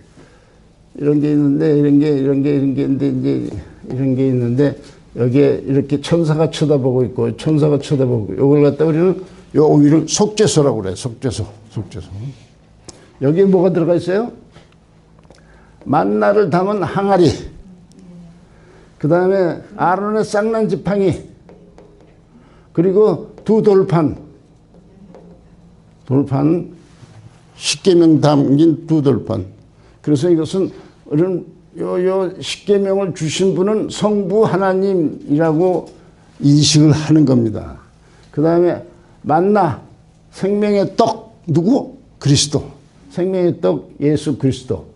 이런 게 있는데, 이런 게 있는데, 이제, 이런 게 있는데, 여기에 이렇게 천사가 쳐다보고 있고, 요걸 갖다 우리는 요 오위를 속죄소라고 그래요. 속죄소. 여기에 뭐가 들어가 있어요? 만나를 담은 항아리. 그 다음에 아론의 쌍난 지팡이. 그리고 두 돌판. 십계명 담긴 두 돌판. 그래서 이것은 요 십계명을 주신 분은 성부 하나님이라고 인식을 하는 겁니다. 그 다음에 만나, 생명의 떡, 누구? 그리스도. 생명의 떡, 예수 그리스도.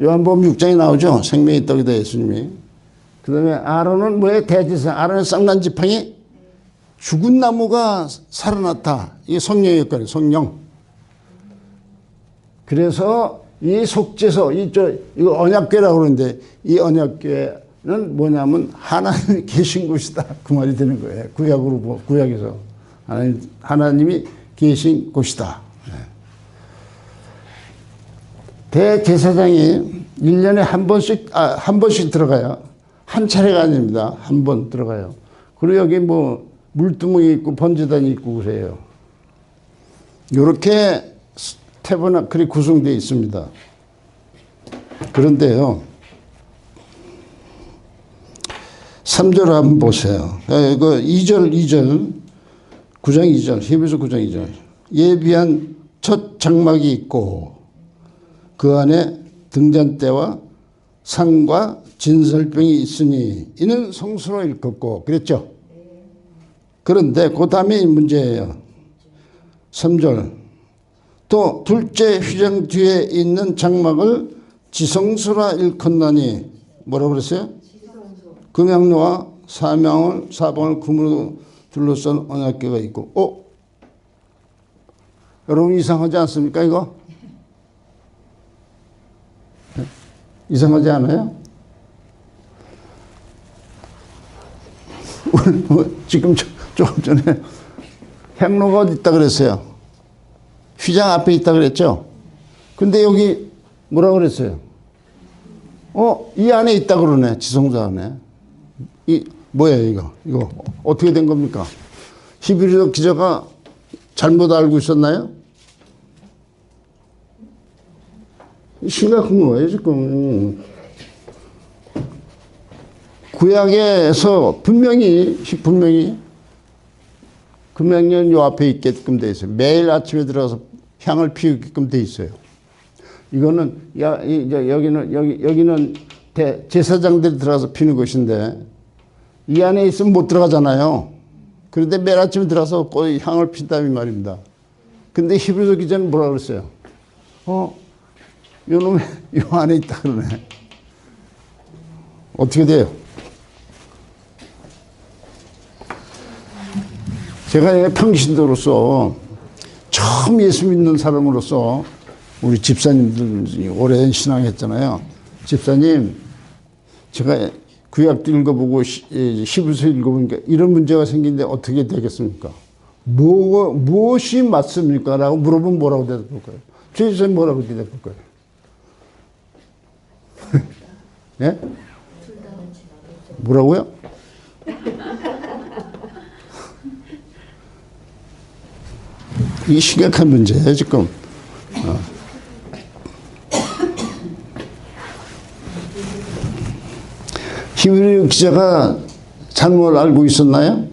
요한복음 6장에 나오죠. 생명의 떡이다, 예수님이. 그 다음에 아론은 뭐예요? 대제사. 아론의 쌍난 지팡이. 죽은 나무가 살아났다. 이게 성령의 역할이에요. 성령. 그래서 이 속죄소, 이거 언약궤라고 그러는데, 이 언약궤는 뭐냐면 하나님이 계신 곳이다. 그 말이 되는 거예요. 구약에서. 하나님이 계신 곳이다. 대제사장이 1년에 한 번씩 들어가요. 한 차례가 아닙니다. 한 번 들어가요. 그리고 여기 뭐 물두멍이 있고 번제단이 있고 그래요. 이렇게 태버나클이 구성되어 있습니다. 그런데요, 3절 한번 보세요. 이거 2절, 9장 2절, 히브리서 9장 2절. 예비한 첫 장막이 있고 그 안에 등잔대와 상과 진설병이 있으니 이는 성수로 일컫고 그랬죠. 그런데 그 다음에 문제예요. 3절. 또 둘째 휘장 뒤에 있는 장막을 지성소라 일컫나니 뭐라고 그랬어요? 금양로와 사방을 금으로 둘러싼 언약궤가 있고. 여러분 이상하지 않습니까 이거? 이상하지 않아요? 지금 조금 전에 향로가 어디 있다 그랬어요? 휘장 앞에 있다 그랬죠? 근데 여기 뭐라 그랬어요? 이 안에 있다 그러네. 지성소 안에. 뭐예요 이거 어떻게 된 겁니까? 히브리서 기자가 잘못 알고 있었나요? 심각한 거예요 지금. 구약에서 분명히 금양년 요 앞에 있게끔 돼 있어요. 매일 아침에 들어가서 향을 피우게끔 돼 있어요. 이거는 여기는 제사장들이 들어가서 피는 것인데 이 안에 있으면 못 들어가잖아요. 그런데 매일 아침에 들어가서 거의 향을 핀다는 말입니다. 근데 히브리서 기자는 뭐라 그랬어요? 요놈이 요 안에 있다 그러네. 어떻게 돼요? 제가 평신도로서 처음 예수 믿는 사람으로서 우리 집사님들 오랜 신앙했잖아요. 집사님, 제가 구약도 읽어보고 히브리서 읽어보니까 이런 문제가 생긴데 어떻게 되겠습니까? 무엇이 맞습니까? 라고 물어보면 뭐라고 대답할까요? 최지선 뭐라고 대답할 거예요? 예? 뭐라고요? 이게 심각한 문제예요, 지금. 김일희 기자가 잘못 알고 있었나요?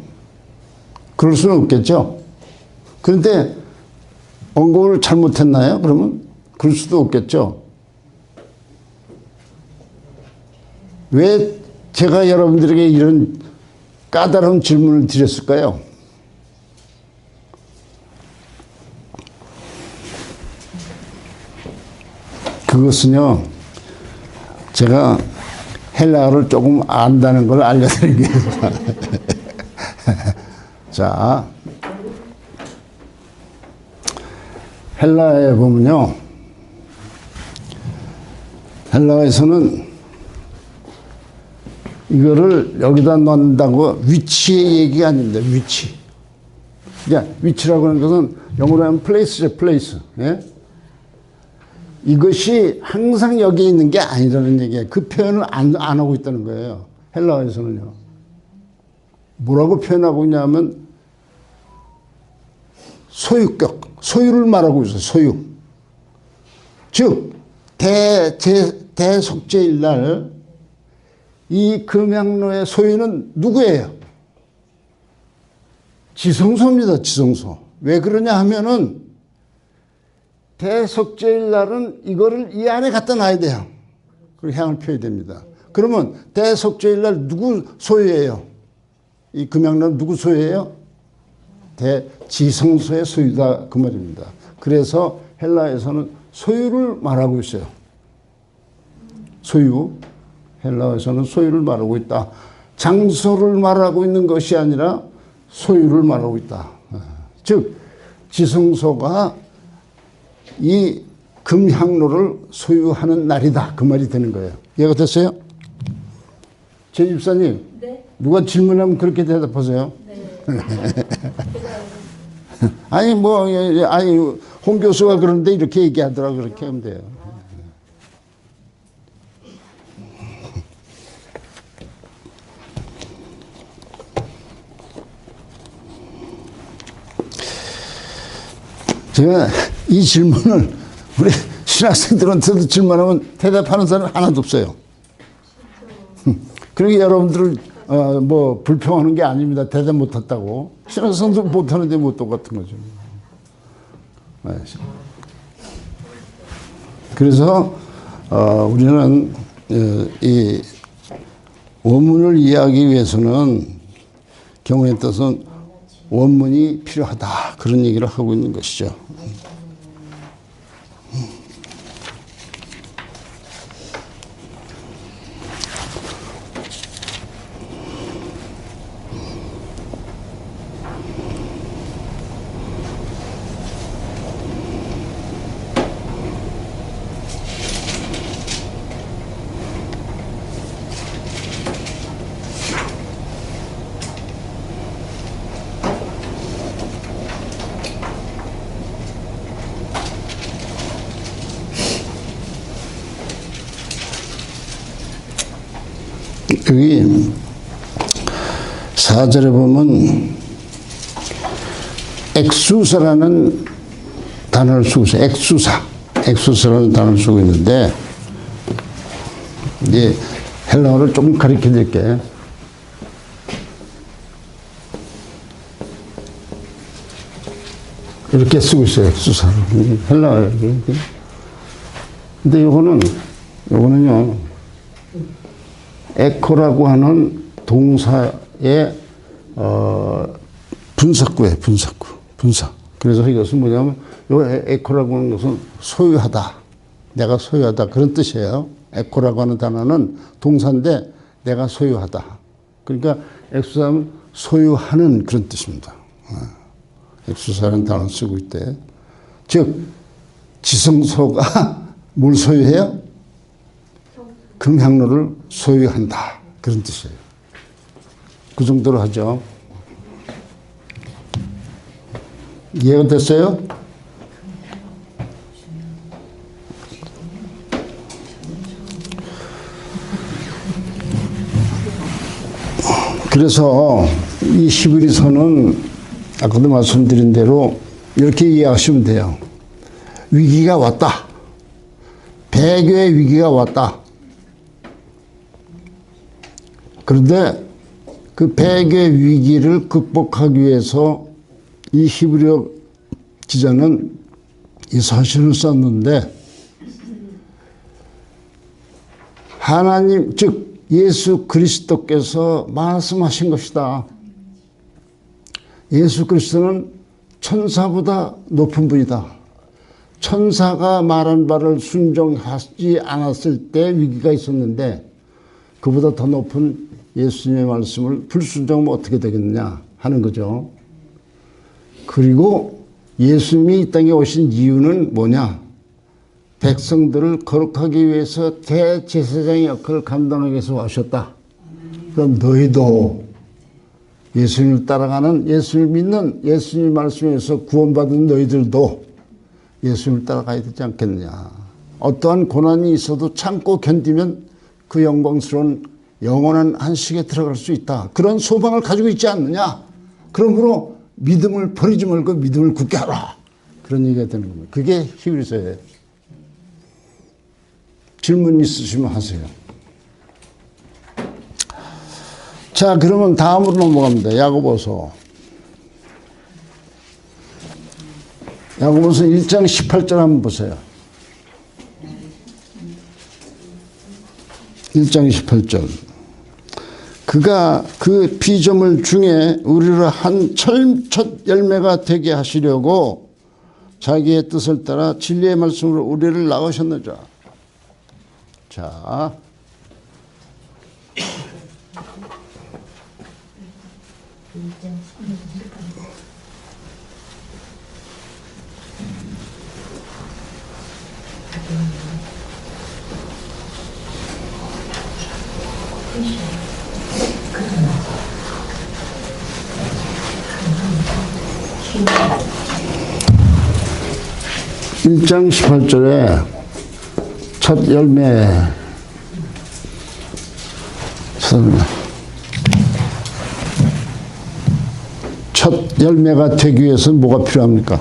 그럴 수는 없겠죠. 그런데 언급을 잘못했나요? 그러면 그럴 수도 없겠죠. 왜 제가 여러분들에게 이런 까다로운 질문을 드렸을까요? 그것은요, 제가 헬라어를 조금 안다는 걸 알려드리기 위해서. 자, 헬라어에 보면요, 헬라어에서는 이거를 여기다 넣는다고 위치의 얘기가 아닙니다. 위치. 그러니까 위치라고 하는 것은 영어로 하면 place죠, place. 예? 이것이 항상 여기에 있는 게 아니라는 얘기예요. 그 표현을 안 하고 있다는 거예요. 헬라어에서는요. 뭐라고 표현하고 있냐면 소유격, 소유를 말하고 있어요. 소유. 즉 대속죄일 날 이 금양로의 소유는 누구예요? 지성소입니다. 지성소. 왜 그러냐 하면은 대속죄일 날은 이거를 이 안에 갖다 놔야 돼요. 그리고 향을 피워야 됩니다. 그러면 대속죄일 날 누구 소유예요? 이 금양로는 누구 소유예요? 대지성소의 소유다 그 말입니다. 그래서 헬라에서는 소유를 말하고 있어요. 소유. 헬라에서는 소유를 말하고 있다. 장소를 말하고 있는 것이 아니라 소유를 말하고 있다. 즉 지성소가 이 금향로를 소유하는 날이다. 그 말이 되는 거예요. 이해가 됐어요? 제 집사님. 네. 누가 질문하면 그렇게 대답하세요. 네. 아니 홍 교수가 그러는데 이렇게 얘기하더라. 그렇게 하면 돼요. 제가 이 질문을 우리 신학생들한테도 질문하면 대답하는 사람 하나도 없어요. 그러게 여러분들을 불평하는 게 아닙니다. 대답 못했다고. 신학생들 못하는데 뭐 똑같은 거죠. 그래서 우리는 이 원문을 이해하기 위해서는 경우에 따라서는 원문이 필요하다. 그런 얘기를 하고 있는 것이죠. 여기 4절에 보면 엑수사라는 단어를 쓰고 있어요. 엑수사라는 단어를 쓰고 있는데 이제 헬라어를 조금 가르쳐 드릴게요. 이렇게 쓰고 있어요. 엑수사를. 헬라어예요. 근데 요거는요. 에코라고 하는 동사의 분사구예요. 분사. 그래서 이것은 뭐냐면 요 에코라고 하는 것은 소유하다. 내가 소유하다. 그런 뜻이에요. 에코라고 하는 단어는 동사인데 내가 소유하다. 그러니까 엑수사는 소유하는 그런 뜻입니다. 엑수사라는 단어를 쓰고 있대. 즉 지성소가 뭘 소유해요? 금향로를 소유한다. 그런 뜻이에요. 그 정도로 하죠. 이해가 됐어요? 그래서 이 히브리서는 아까도 말씀드린 대로 이렇게 이해하시면 돼요. 위기가 왔다. 배교의 위기가 왔다. 그런데 그 배교의 위기를 극복하기 위해서 이 히브리어 기자는 이 서신을 썼는데 하나님 즉 예수 그리스도께서 말씀하신 것이다. 예수 그리스도는 천사보다 높은 분이다. 천사가 말한 바를 순종하지 않았을 때 위기가 있었는데 그보다 더 높은 예수님의 말씀을 불순종하면 어떻게 되겠느냐 하는 거죠. 그리고 예수님이 이 땅에 오신 이유는 뭐냐? 백성들을 거룩하기 위해서 대제사장의 역할을 감당하기 위해서 오셨다. 그럼 너희도 예수님을 따라가는, 예수님을 믿는, 예수님 말씀에서 구원받은 너희들도 예수님을 따라가야 되지 않겠느냐. 어떠한 고난이 있어도 참고 견디면 그 영광스러운 영원한 안식에 들어갈 수 있다. 그런 소망을 가지고 있지 않느냐. 그러므로 믿음을 버리지 말고 믿음을 굳게 하라. 그런 얘기가 되는 겁니다. 그게 히브리서예요. 질문 있으시면 하세요. 자, 그러면 다음으로 넘어갑니다. 야고보서. 야고보서 1장 18절 한번 보세요. 1장 18절. 그가 그 피조물 중에 우리를 한 첫 열매가 되게 하시려고 자기의 뜻을 따라 진리의 말씀으로 우리를 낳으셨느니라. 자, 일장 18절에 첫 열매, 첫 열매가 되기 위해서는 뭐가 필요합니까?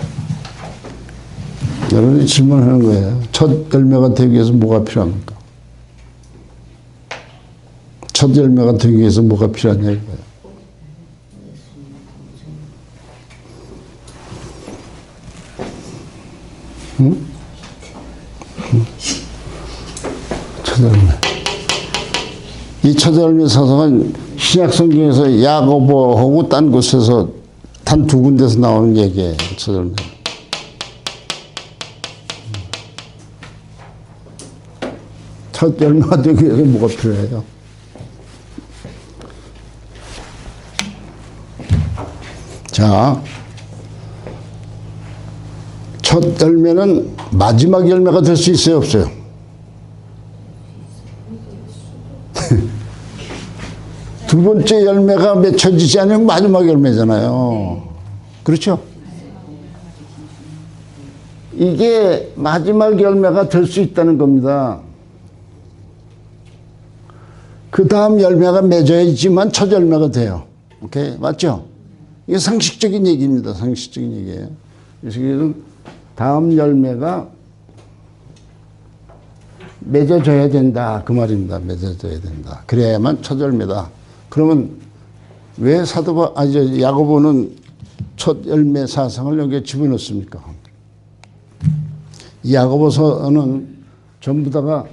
여러분이 질문하는 거예요. 첫 열매가 되기 위해서 뭐가 필요합니까? 첫 열매가 되기 위해서 뭐가 필요하냐 이거예요. 응? 첫 열매. 이 첫 열매 사상은 신약 성경에서 야고보하고 딴 곳에서 단 두 군데서 나오는 얘기예요. 첫 열매. 첫 열매가 되기 위해서 뭐가 필요해요? 자, 첫 열매는 마지막 열매가 될 수 있어요, 없어요? 두 번째 열매가 맺혀지지 않으면 마지막 열매잖아요. 그렇죠? 이게 마지막 열매가 될 수 있다는 겁니다. 그 다음 열매가 맺어야지만 첫 열매가 돼요. 오케이? 맞죠? 이게 상식적인 얘기입니다. 상식적인 얘기예요. 그래서 다음 열매가 맺어져야 된다. 그 말입니다. 맺어져야 된다. 그래야만 첫 열매다. 그러면 왜 야고보는 첫 열매 사상을 여기에 집어넣습니까? 이 야고보서는 전부 다가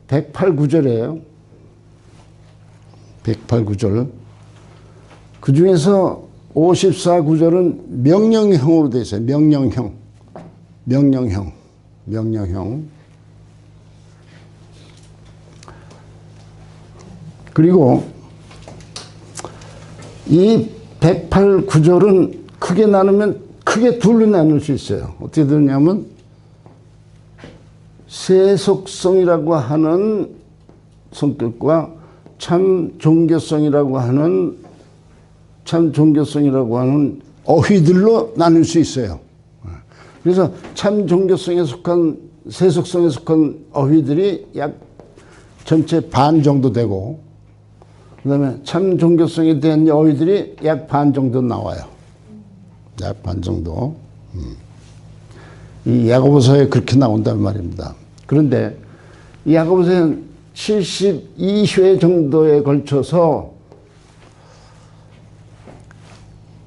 108구절이에요. 108구절. 그 중에서 54구절은 명령형으로 되어 있어요. 명령형. 그리고 이 108구절은 크게 나누면 크게 둘로 나눌 수 있어요. 어떻게 되냐면 세속성이라고 하는 성격과 참 종교성이라고 하는 어휘들로 나눌 수 있어요. 그래서 참 종교성에 속한, 세속성에 속한 어휘들이 약 전체 반 정도 되고, 그다음에 참 종교성에 대한 어휘들이 약 반 정도 나와요. 약 반 정도. 이 야고보서에 그렇게 나온단 말입니다. 그런데 이 야고보서는 72회 정도에 걸쳐서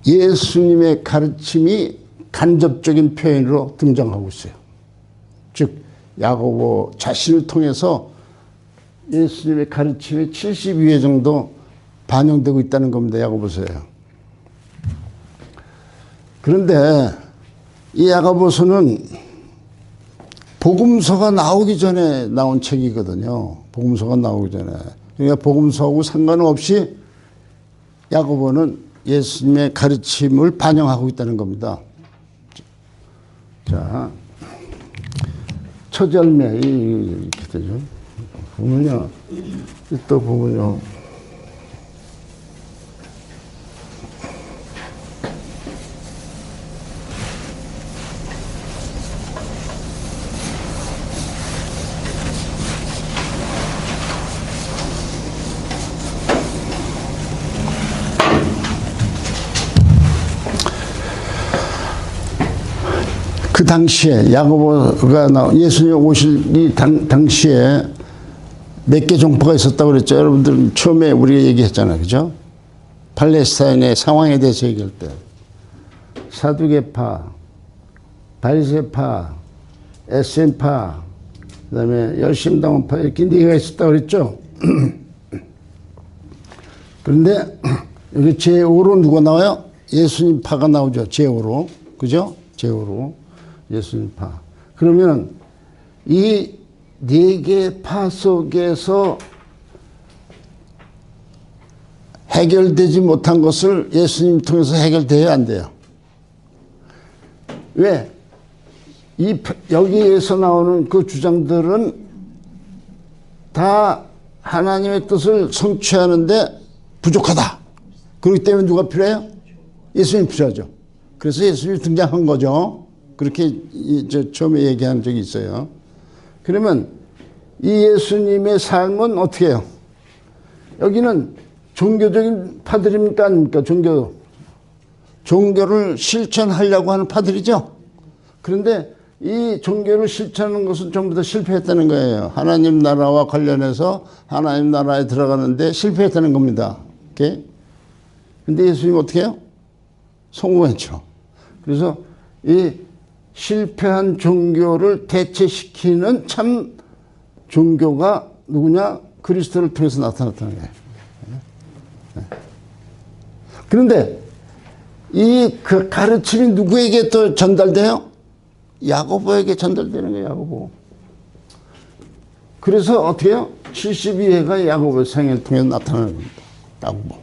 예수님의 가르침이 간접적인 표현으로 등장하고 있어요. 즉 야고보 자신을 통해서 예수님의 가르침이 72회 정도 반영되고 있다는 겁니다. 야고보서예요. 그런데 이 야고보서는 복음서가 나오기 전에 나온 책이거든요. 복음서가 나오기 전에. 그러니까 복음서하고 상관없이 야고보는 예수님의 가르침을 반영하고 있다는 겁니다. 자, 첫 열매 이렇게 되죠. 보면요, 또 보면요. 그 당시에 야고보가 예수님 오실 이 당시에 몇 개 종파가 있었다고 그랬죠. 여러분들 처음에 우리가 얘기했잖아요. 그죠? 팔레스타인의 상황에 대해서 얘기할 때 사두개파, 바리새파, 에센파, 그다음에 열심당원파 이렇게 네 개가 있었다고 그랬죠. 그런데 여기 제5로 누가 나와요? 예수님 파가 나오죠. 제5로. 그죠? 제5로. 예수님파. 그러면 이 네 개 파 속에서 해결되지 못한 것을 예수님 통해서 해결돼야 안 돼요. 왜? 여기에서 나오는 그 주장들은 다 하나님의 뜻을 성취하는데 부족하다. 그렇기 때문에 누가 필요해요? 예수님이 필요하죠. 그래서 예수님이 등장한 거죠. 그렇게 처음에 얘기한 적이 있어요. 그러면 이 예수님의 삶은 어떻게 해요? 여기는 종교적인 파들입니까? 아닙니까? 종교를 실천하려고 하는 파들이죠. 그런데 이 종교를 실천하는 것은 전부 다 실패했다는 거예요. 하나님 나라와 관련해서 하나님 나라에 들어가는데 실패했다는 겁니다. 오케이? 근데 예수님 어떻게 해요? 성공했죠. 그래서 이 실패한 종교를 대체시키는 참 종교가 누구냐? 그리스도를 통해서 나타났다는 거예요. 그런데 그 가르침이 누구에게 또 전달돼요? 야고보에게 전달되는 거예요. 야고보. 그래서 어떻게 해요? 72회가 야고보의 생애를 통해 나타나는 겁니다. 야고보.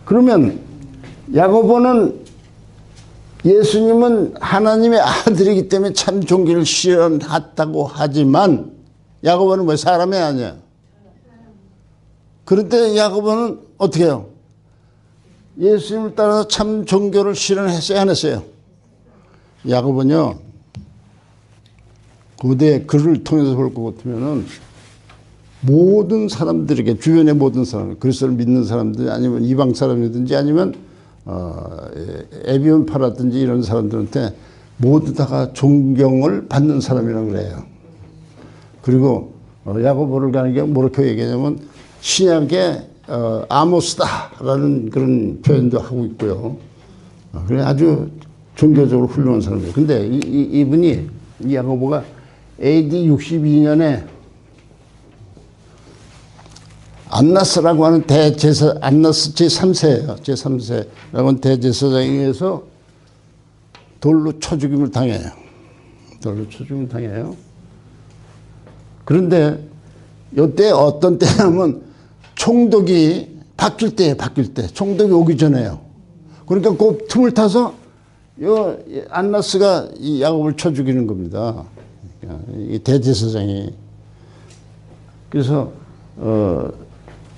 그러면 야고보는 예수님은 하나님의 아들이기 때문에 참 종교를 실현했다고 하지만 야고보는 뭐 사람이 아니야. 그런데 야고보는 어떻게 해요? 예수님을 따라서 참 종교를 실현했어요, 안 했어요? 야고보는요, 고대 글을 통해서 볼 것 같으면은 모든 사람들에게, 주변의 모든 사람, 그리스도를 믿는 사람들, 아니면 이방 사람이든지 아니면 에비온파라든지 이런 사람들한테 모두 다가 존경을 받는 사람이라고 그래요. 그리고 야고보를 가는 게 뭐렇게 얘기하냐면 신약의 아모스다라는 그런 표현도 하고 있고요. 그래 아주 종교적으로 훌륭한 사람이에요. 근데 이분이 이 야고보가 AD 62년에 안나스라고 하는 대제사, 안나스 제3세예요. 제3세라고 하는 대제사장에 의해서 돌로 쳐 죽임을 당해요. 돌로 쳐 죽임을 당해요. 그런데 이때 어떤 때냐면 총독이 바뀔 때. 총독이 오기 전에요. 그러니까 그 틈을 타서 요 안나스가 이 야곱을 쳐 죽이는 겁니다. 이 대제사장이.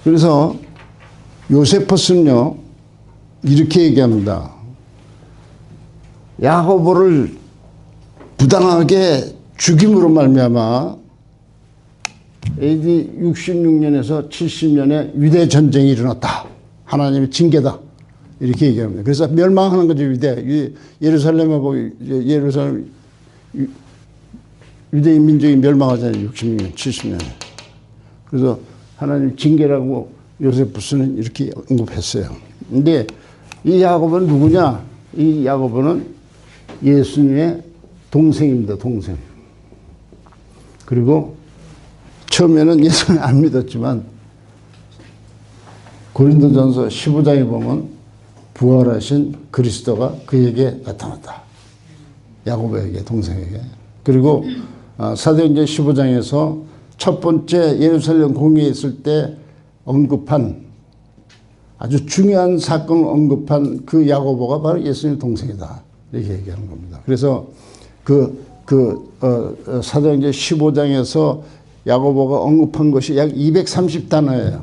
그래서 요세포스는요 이렇게 얘기합니다. 야고보를 부당하게 죽임으로 말미암아 AD 66년에서 70년에 유대 전쟁이 일어났다. 하나님의 징계다. 이렇게 얘기합니다. 그래서 멸망하는 거죠, 예루살렘하고 예루살렘 유대인 민족이 멸망하잖아요. 66년, 70년에. 그래서 하나님 징계라고 요세푸스는 이렇게 언급했어요. 근데 이 야고보는 누구냐? 이 야고보는 예수님의 동생입니다. 동생. 그리고 처음에는 예수를 안 믿었지만 고린도전서 15장에 보면 부활하신 그리스도가 그에게 나타났다. 야고보에게, 동생에게. 그리고 사도행전 15장에서 첫 번째 예루살렘 공의에 있을 때 언급한 아주 중요한 사건을 언급한 그 야고보가 바로 예수님의 동생이다. 이렇게 얘기하는 겁니다. 그래서 사도행전 15장에서 야고보가 언급한 것이 약 230단어예요.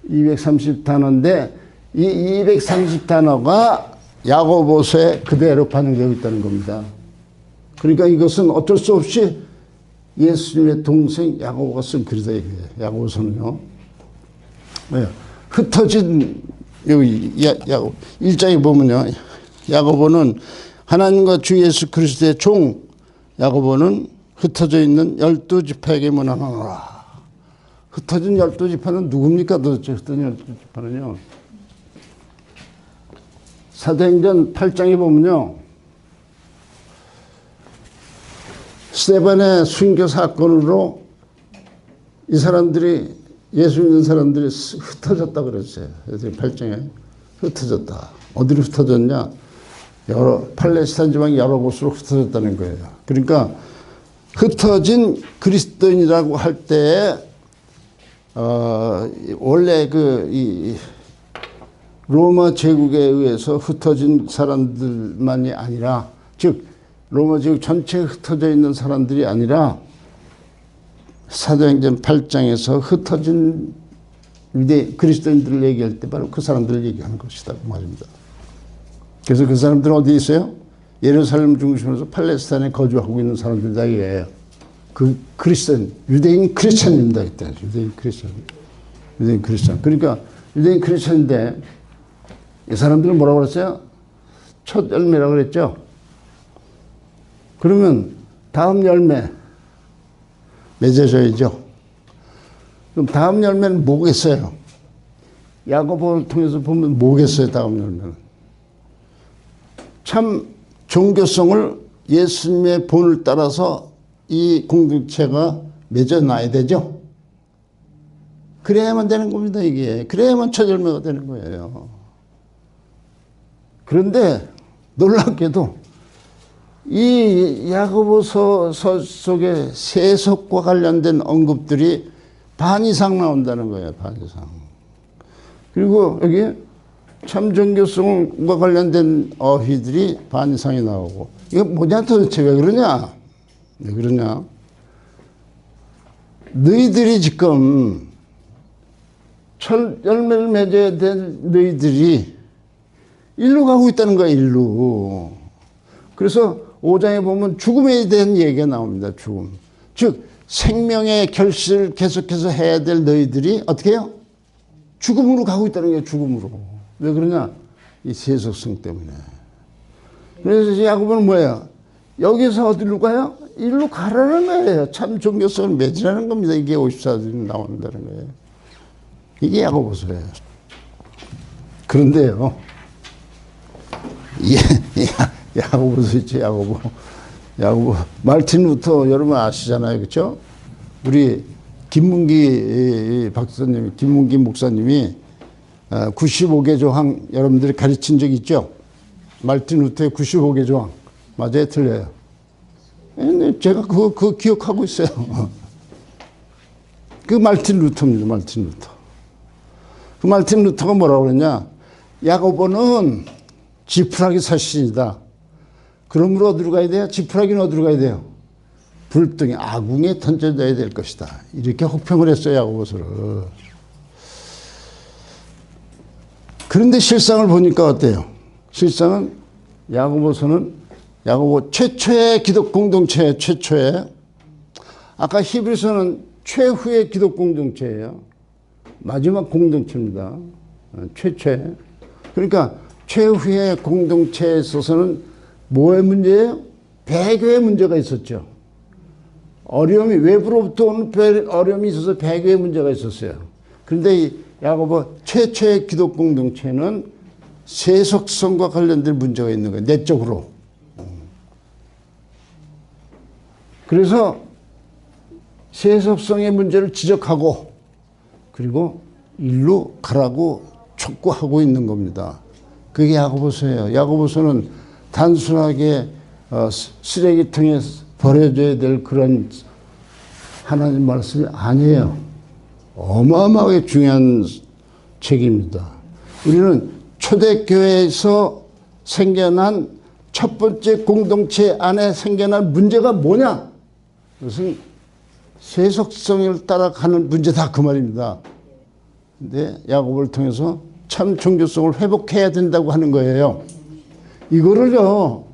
230단어인데 이 230단어가 야고보서에 그대로 반영되고 있다는 겁니다. 그러니까 이것은 어쩔 수 없이 예수님의 동생 야고보가 쓴 글이다 이거예요. 야고보서는요. 흩어진 여기 1장에 보면요. 야고보는 하나님과 주 예수 그리스도의 종 야고보는 흩어져 있는 12지파에게 문안하노라. 흩어진 12지파는 누굽니까 도대체? 흩어진 12지파는요. 사도행전 8장에 보면요. 스데반의 순교 사건으로 이 사람들이 예수 믿는 사람들이 흩어졌다 그랬어요. 8장에 흩어졌다. 어디로 흩어졌냐? 팔레스타인 지방 여러 곳으로 흩어졌다는 거예요. 그러니까 흩어진 그리스도인이라고 할 때에 원래 로마 제국에 의해서 흩어진 사람들만이 아니라 즉 로마 제국 전체에 흩어져 있는 사람들이 아니라 사도행전 8장에서 흩어진 유대 그리스도인들을 얘기할 때 바로 그 사람들을 얘기하는 것이다 그 말입니다. 그래서 그 사람들은 어디 있어요? 예루살렘 중심으로서 팔레스타인에 거주하고 있는 사람들이다 이거예요. 그 크리스천, 유대인 크리스천입니다. 그때 유대인 크리스천. 유대인 크리스천. 그러니까 유대인 크리스천인데 이 사람들은 뭐라고 그랬어요? 첫 열매라고 그랬죠? 그러면 다음 열매 맺어줘야죠. 그럼 다음 열매는 뭐겠어요? 야고보를 통해서 보면 뭐겠어요? 다음 열매는. 참 종교성을 예수님의 본을 따라서 이 공동체가 맺어놔야 되죠. 그래야만 되는 겁니다. 이게. 그래야만 첫 열매가 되는 거예요. 그런데 놀랍게도 이 야고보서 속에 세속과 관련된 언급들이 반 이상 나온다는 거예요. 반 이상. 그리고 여기 참종교성과 관련된 어휘들이 반 이상이 나오고 이거 뭐냐 도대체 왜 그러냐? 왜 그러냐? 너희들이 지금 첫 열매를 맺어야 될 너희들이 일로 가고 있다는 거야. 일로. 그래서 5장에 보면 죽음에 대한 얘기가 나옵니다. 죽음. 즉 생명의 결실을 계속해서 해야 될 너희들이 어떻게 해요? 죽음으로 가고 있다는 거예요. 죽음으로. 왜 그러냐? 이 세속성 때문에. 그래서 야고보는 뭐예요? 여기서 어디로 가요? 일로 가라는 거예요. 참 종교성을 맺으라는 겁니다. 이게 54절이 나온다는 거예요. 이게 야고보서예요. 그런데요. 야고보서 있죠. 야고보. 마르틴 루터 여러분 아시잖아요. 그렇죠? 우리 김문기 박사님, 김문기 목사님이 95개 조항 여러분들이 가르친 적 있죠? 마르틴 루터의 95개 조항. 맞아요? 틀려요? 제가 그거 기억하고 있어요. 그 마르틴 루터입니다. 마르틴 루터. 그 마르틴 루터가 뭐라고 그러냐? 야고보는 지푸라기 사신이다. 그러므로 어디로 가야 돼요? 지푸라기는 어디로 가야 돼요? 불등에 아궁에 던져져야 될 것이다. 이렇게 혹평을 했어요. 야고보서를. 그런데 실상을 보니까 어때요? 실상은 야고보서는 야고보 최초의 기독 공동체 최초의 아까 히브리서는 최후의 기독 공동체예요. 마지막 공동체입니다. 최초의. 그러니까 최후의 공동체에 있어서는 뭐의 문제예요? 배교의 문제가 있었죠. 어려움이, 외부로부터 오는 어려움이 있어서 배교의 문제가 있었어요. 그런데 이 야고보 최초의 기독 공동체는 세속성과 관련된 문제가 있는 거예요. 내적으로. 그래서 세속성의 문제를 지적하고 그리고 일로 가라고 촉구하고 있는 겁니다. 그게 야고보서예요. 야고보서는 단순하게 쓰레기통에 버려져야 될 그런 하나님 말씀이 아니에요. 어마어마하게 중요한 책입니다. 우리는 초대교회에서 생겨난 첫 번째 공동체 안에 생겨난 문제가 뭐냐? 그것은 세속성을 따라가는 문제다, 그 말입니다. 근데 야고보를 통해서 참 종교성을 회복해야 된다고 하는 거예요. 이거를요,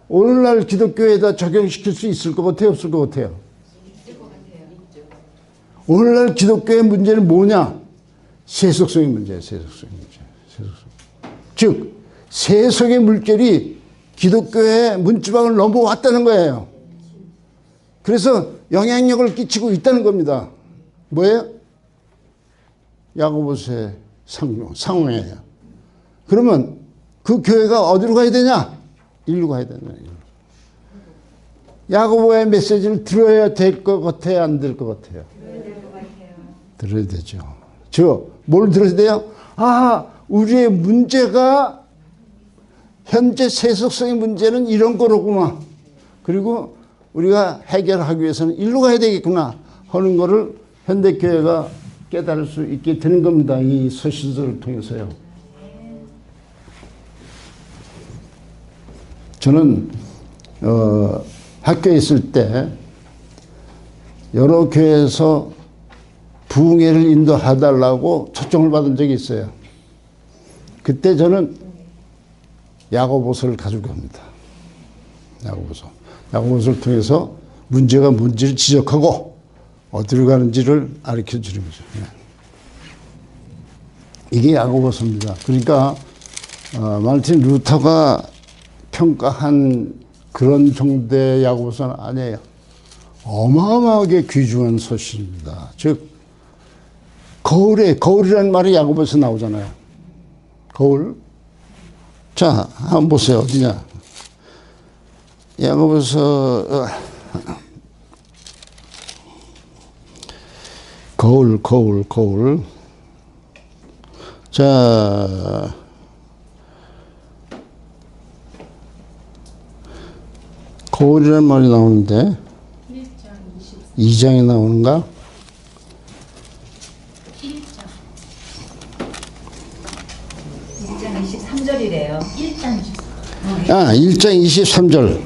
오늘날 기독교에다 적용시킬 수 있을 것 같아요, 없을 것 같아요? 오늘날 기독교의 문제는 뭐냐? 세속성의 문제예요, 세속성의 문제. 세속성. 즉, 세속의 물결이 기독교의 문지방을 넘어왔다는 거예요. 그래서 영향력을 끼치고 있다는 겁니다. 뭐예요? 야고보서의 상황이에요. 그러면 그 교회가 어디로 가야 되냐? 일로 가야 되냐? 야고보의 메시지를 들어야 될 것 같아요? 안 될 것 같아요? 들어야 되죠. 뭘 들어야 돼요? 우리의 문제가 현재 세속성의 문제는 이런 거로구나. 그리고 우리가 해결하기 위해서는 일로 가야 되겠구나 하는 거를 현대교회가 깨달을 수 있게 되는 겁니다. 이 서신서를 통해서요. 저는 학교에 있을 때 여러 교회에서 부흥회를 인도해달라고 초청을 받은 적이 있어요. 그때 저는 야고보서를 가지고 갑니다. 야고보서를 통해서 문제가 뭔지를 지적하고 어디로 가는지를 가르쳐 주는 거죠. 이게 야고보서입니다. 그러니까 마르틴 루터가 평가한 그런 정도의 야고보서는 아니에요. 어마어마하게 귀중한 서신입니다. 즉 거울이라는 말이 야고보서 나오잖아요. 거울. 자, 한번 보세요. 어디냐. 야고보서 거울. 자, 거울이라는 말이 나오는데 2장에 나오는가?
1장 23절이래요. 1장
1장 23절.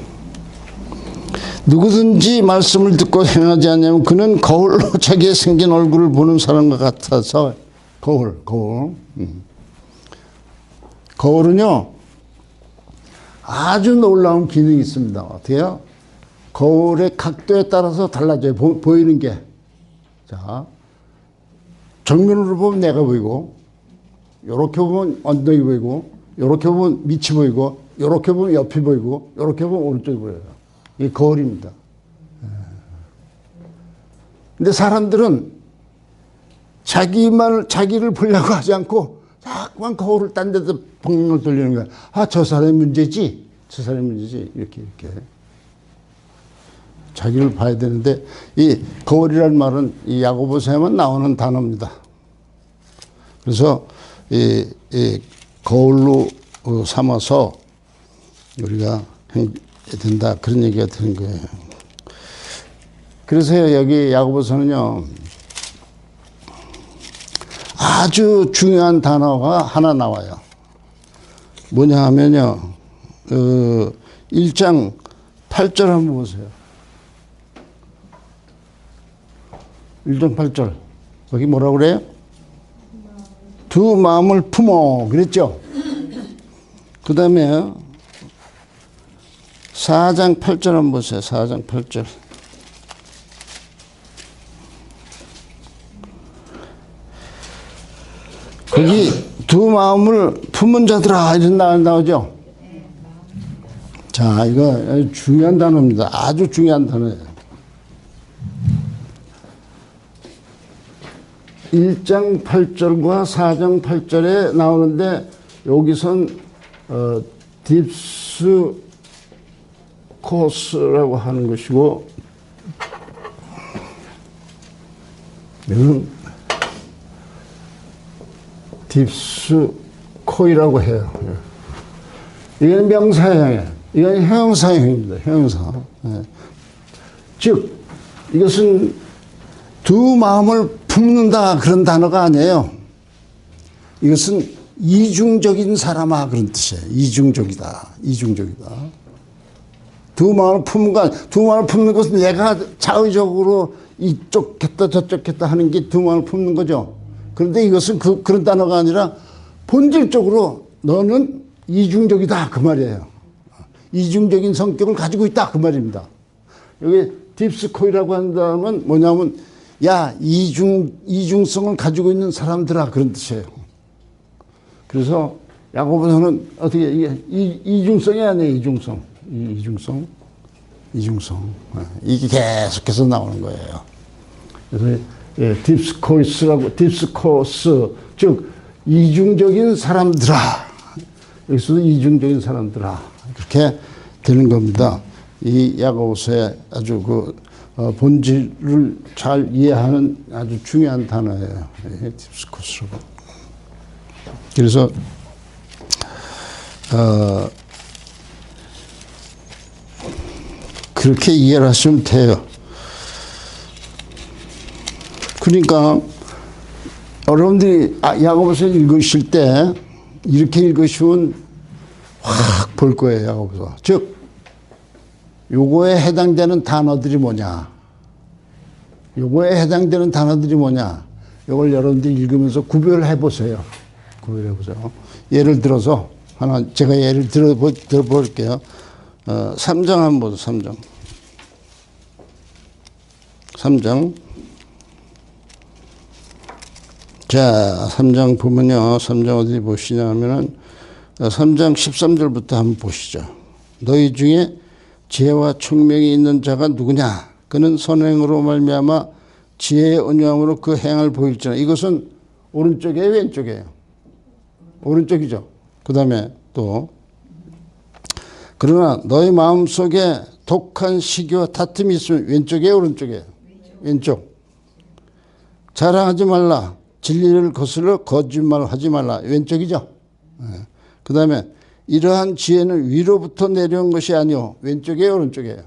누구든지 말씀을 듣고 행하지 않으면 그는 거울로 자기의 생긴 얼굴을 보는 사람과 같아서. 거울. 거울은요 아주 놀라운 기능이 있습니다. 어때요? 거울의 각도에 따라서 달라져요. 보이는 게. 자, 정면으로 보면 내가 보이고, 요렇게 보면 엉덩이 보이고, 요렇게 보면 밑이 보이고, 요렇게 보면 옆이 보이고, 요렇게 보면 오른쪽이 보여요. 이게 거울입니다. 근데 사람들은 자기를 보려고 하지 않고 자꾸만 거울을 딴 데서 방향을 돌리는 거야. 저 사람의 문제지. 이렇게. 자기를 봐야 되는데, 이 거울이라는 말은 이 야고보서에만 나오는 단어입니다. 그래서 이 거울로 삼아서 우리가 해야 된다, 그런 얘기가 되는 거예요. 그래서 여기 야고보서는요 아주 중요한 단어가 하나 나와요. 뭐냐 하면요 1장 8절 한번 보세요. 1장 8절 거기 뭐라고 그래요? 두 마음을 품어 그랬죠. 그 다음에 4장 8절 한번 보세요. 4장 8절. 거기 두 마음을 품은 자들아 이런 나오죠. 자, 이거 아주 중요한 단어입니다. 아주 중요한 단어예요. 1장 8절과 4장 8절에 나오는데 여기선 딥스코스라고 하는 것이고 이건 딥스코이라고 해요. 이건 명사형이에요. 이건 형용사형입니다. 형용사. 예. 즉 이것은 두 마음을 품는다 그런 단어가 아니에요. 이것은 이중적인 사람아 그런 뜻이에요. 이중적이다. 이중적이다. 두 마음을 품는 거, 두 마음을 품는 것은 내가 자의적으로 이쪽 했다 저쪽 했다 하는 게 두 마음을 품는 거죠. 그런데 이것은 그런 단어가 아니라 본질적으로 너는 이중적이다 그 말이에요. 이중적인 성격을 가지고 있다 그 말입니다. 여기 딥스코이라고 한다면 뭐냐면 야 이중성을 가지고 있는 사람들아 그런 뜻이에요. 그래서 야고보서는 어떻게 이게 이중성이 아니에요. 이중성 이게 계속해서 나오는 거예요. 그래서 예, 딥스코스 즉 이중적인 사람들아 여기서도 이중적인 사람들아 그렇게 되는 겁니다. 이 야고보서의 아주 본질을 잘 이해하는 아주 중요한 단어예요. 딥스코스라고. 그래서 그렇게 이해를 하시면 돼요. 그러니까 여러분들이 야고보서 읽으실 때 이렇게 읽으시면 확 볼 거예요. 야고보서. 즉 요거에 해당되는 단어들이 뭐냐. 요거에 해당되는 단어들이 뭐냐. 요걸 여러분들이 읽으면서 구별해 보세요. 구별해 보세요. 예를 들어서 하나 제가 예를 들어볼게요. 3장 한번 보세요. 3장. 자, 3장 보면요. 3장 어디 보시냐 하면은 3장 13절부터 한번 보시죠. 너희 중에 지혜와 총명이 있는 자가 누구냐? 그는 선행으로 말미암아 지혜의 언약으로 그 행을 보일지라. 이것은 오른쪽이에요, 왼쪽이에요? 오른쪽이죠. 그 다음에 또 그러나 너희 마음속에 독한 시기와 다툼이 있으면 왼쪽이에요, 오른쪽이에요? 왼쪽. 자랑하지 말라. 진리를 거슬러 거짓말하지 말라. 왼쪽이죠. 그 다음에 이러한 지혜는 위로부터 내려온 것이 아니오. 왼쪽이에요, 오른쪽이에요?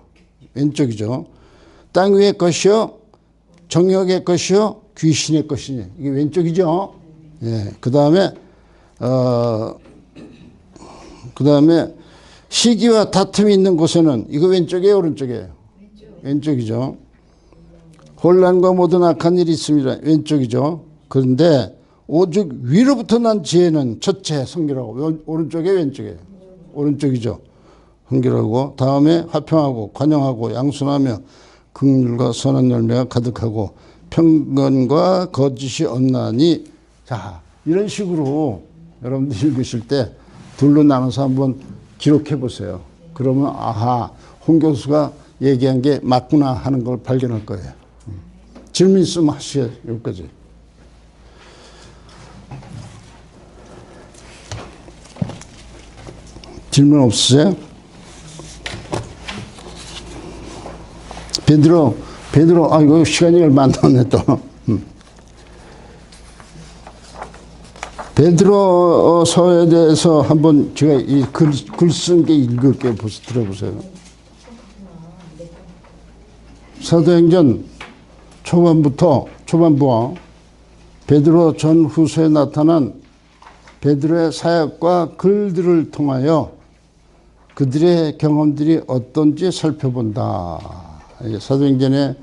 왼쪽이죠. 땅 위의 것이요, 정욕의 것이요, 귀신의 것이니. 이게 왼쪽이죠. 예. 그 다음에 시기와 다툼이 있는 곳에는 이거 왼쪽이에요, 오른쪽이에요? 왼쪽이죠. 혼란과 모든 악한 일이 있습니다. 왼쪽이죠. 그런데 오직 위로부터 난 지혜는 첫째 성결하고 오른쪽에 왼쪽에 오른쪽이죠. 성결하고 다음에 화평하고 관용하고 양순하며 긍휼과 선한 열매가 가득하고 편견과 거짓이 없나니. 자, 이런 식으로 여러분들 읽으실 때 둘로 나눠서 한번 기록해 보세요. 그러면 아하, 홍 교수가 얘기한 게 맞구나 하는 걸 발견할 거예요. 질문 있으면 하시죠. 여기까지. 질문 없으세요? 베드로, 이거 시간이 얼마 안 남았네, 또. 베드로서에 대해서 한번 제가 이 글 쓴 게 읽을게요. 들어보세요. 사도행전 초반부와 베드로 전후서에 나타난 베드로의 사역과 글들을 통하여 그들의 경험들이 어떤지 살펴본다. 사도행전에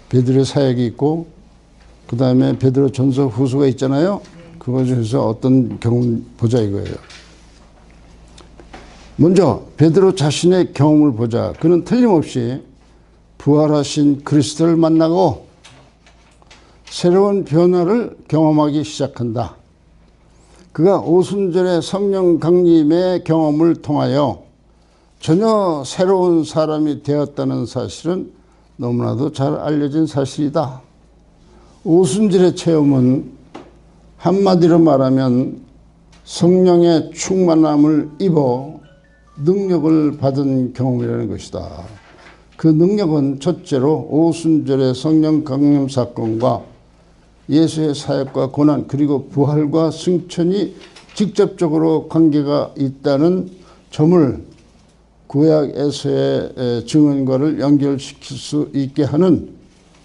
베드로의 사역이 있고 그 다음에 베드로 전서 후서가 있잖아요. 그것 중에서 어떤 경험 보자 이거예요. 먼저 베드로 자신의 경험을 보자. 그는 틀림없이 부활하신 그리스도를 만나고 새로운 변화를 경험하기 시작한다. 그가 오순절의 성령 강림의 경험을 통하여 전혀 새로운 사람이 되었다는 사실은 너무나도 잘 알려진 사실이다. 오순절의 체험은 한마디로 말하면 성령의 충만함을 입어 능력을 받은 경험이라는 것이다. 그 능력은 첫째로 오순절의 성령 강림 사건과 예수의 사역과 고난 그리고 부활과 승천이 직접적으로 관계가 있다는 점을 구약에서의 증언과를 연결시킬 수 있게 하는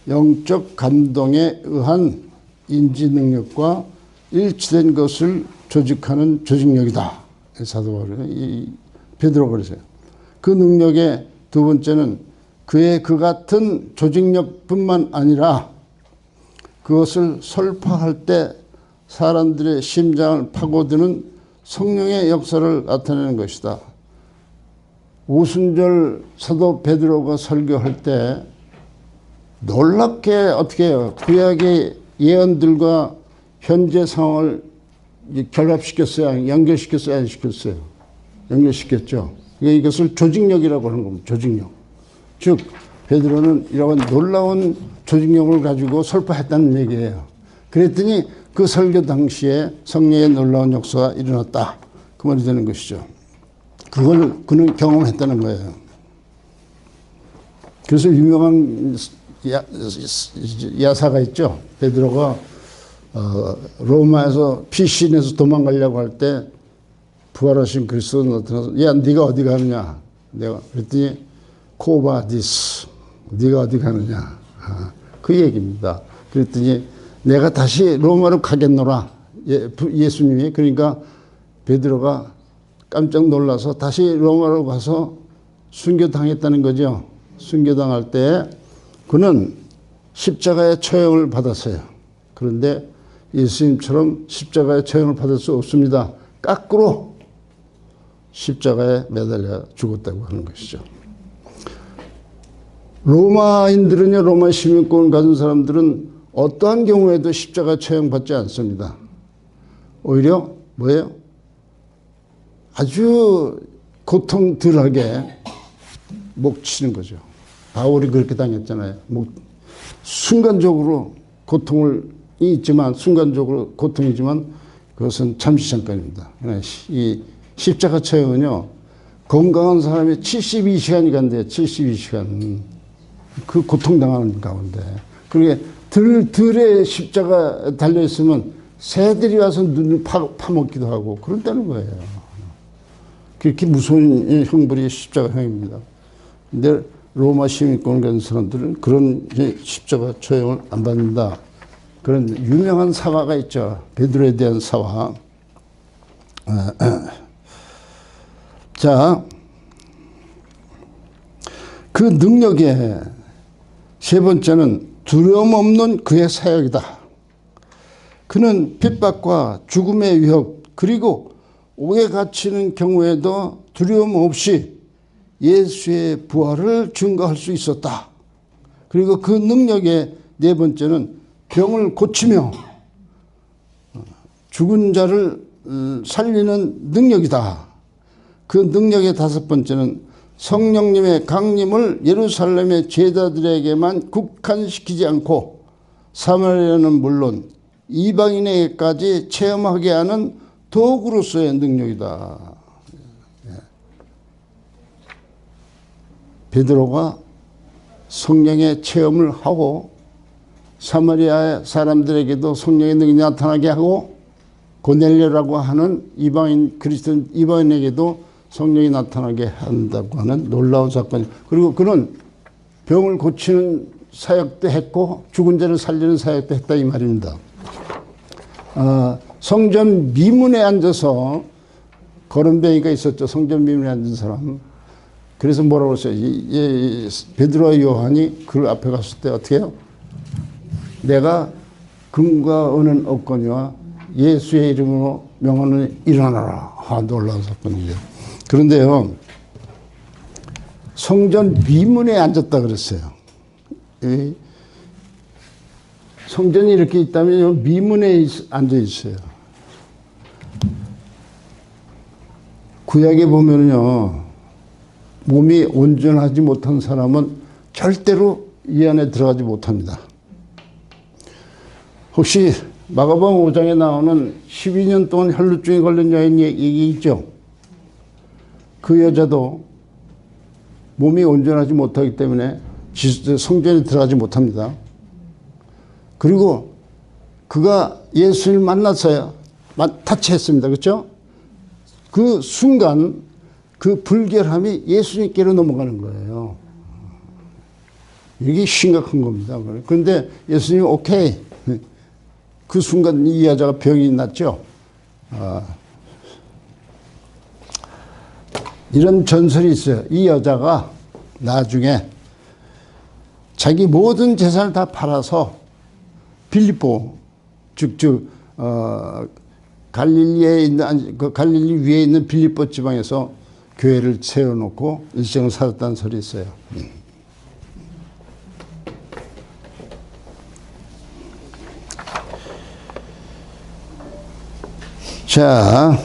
영적 감동에 의한 인지 능력과 일치된 것을 조직하는 조직력이다. 사도 바울이 베드로가 그러세요. 그 능력의 두 번째는 그의 그 같은 조직력뿐만 아니라 그것을 설파할 때 사람들의 심장을 파고드는 성령의 역사를 나타내는 것이다. 오순절 사도 베드로가 설교할 때 놀랍게 어떻게 해요? 구약의 예언들과 현재 상황을 결합시켰어요? 연결시켰어요? 안 시켰어요? 연결시켰죠. 이것을 조직력이라고 하는 겁니다. 조직력. 즉 베드로는 이런 놀라운 조직력을 가지고 설파했다는 얘기예요. 그랬더니 그 설교 당시에 성령의 놀라운 역사가 일어났다. 그 말이 되는 것이죠. 그걸 그는 경험했다는 거예요. 그래서 유명한 야사가 있죠. 베드로가 로마에서 피신해서 도망가려고 할 때 부활하신 그리스도 나타나서 야 네가 어디 가느냐. 내가 그랬더니 코바디스 네가 어디 가느냐. 그 얘기입니다. 그랬더니 내가 다시 로마로 가겠노라. 예수님이 그러니까 베드로가 깜짝 놀라서 다시 로마로 가서 순교당했다는 거죠. 순교당할 때 그는 십자가의 처형을 받았어요. 그런데 예수님처럼 십자가의 처형을 받을 수 없습니다. 거꾸로 십자가에 매달려 죽었다고 하는 것이죠. 로마인들은요, 로마 시민권을 가진 사람들은 어떠한 경우에도 십자가 처형받지 않습니다. 오히려 뭐예요? 아주 고통 덜하게 목 치는 거죠. 바울이 그렇게 당했잖아요. 순간적으로 고통이 있지만, 순간적으로 고통이지만 그것은 잠시 잠깐입니다. 이 십자가 처형은요, 건강한 사람이 72시간이 간대요. 72시간. 그 고통당하는 가운데. 그러게 들에 십자가 달려있으면 새들이 와서 눈을 파먹기도 하고 그런다는 거예요. 그렇게 무서운 형벌이 십자가형입니다. 근데 로마 시민권을 가진 사람들은 그런 십자가 처형을 안 받는다. 그런 유명한 사화가 있죠. 베드로에 대한 사화. 자, 그 능력의 세 번째는 두려움 없는 그의 사역이다. 그는 핍박과 죽음의 위협 그리고 옥에 갇히는 경우에도 두려움 없이 예수의 부활을 증거할 수 있었다. 그리고 그 능력의 네 번째는 병을 고치며 죽은 자를 살리는 능력이다. 그 능력의 다섯 번째는 성령님의 강림을 예루살렘의 제자들에게만 국한시키지 않고 사마리아는 물론 이방인에게까지 체험하게 하는 도구로서의 능력이다. 베드로가 성령의 체험을 하고 사마리아 사람들에게도 성령의 능력이 나타나게 하고 고넬료라고 하는 이방인 그리스도 이방인에게도 성령이 나타나게 한다고 하는 놀라운 사건. 그리고 그는 병을 고치는 사역도 했고 죽은 자를 살리는 사역도 했다 이 말입니다. 성전 미문에 앉아서 거름뱅이가 있었죠. 성전 미문에 앉은 사람. 그래서 뭐라고 했어요? 베드로와 요한이 그 앞에 갔을 때 어떻게 해요? 내가 금과 은은 없거니와 예수의 이름으로 명하노니 일어나라. 놀라운 사건이죠. 그런데요, 성전 미문에 앉았다 그랬어요. 성전이 이렇게 있다면 미문에 앉아 있어요. 구약에 보면요, 몸이 온전하지 못한 사람은 절대로 이 안에 들어가지 못합니다. 혹시 마가복음 5장에 나오는 12년 동안 혈루증에 걸린 여인 얘기 있죠? 그 여자도 몸이 온전하지 못하기 때문에 성전에 들어가지 못합니다. 그리고 그가 예수를 만났어요. 타치했습니다. 그렇죠? 그 순간 그 불결함이 예수님께로 넘어가는 거예요. 이게 심각한 겁니다. 그런데 예수님이 오케이. 그 순간 이 여자가 병이 났죠. 이런 전설이 있어요. 이 여자가 나중에 자기 모든 재산을 다 팔아서 빌립보, 갈릴리에 있는, 그 갈릴리 위에 있는 빌립보 지방에서 교회를 세워놓고 일생을 살았다는 설이 있어요. 자,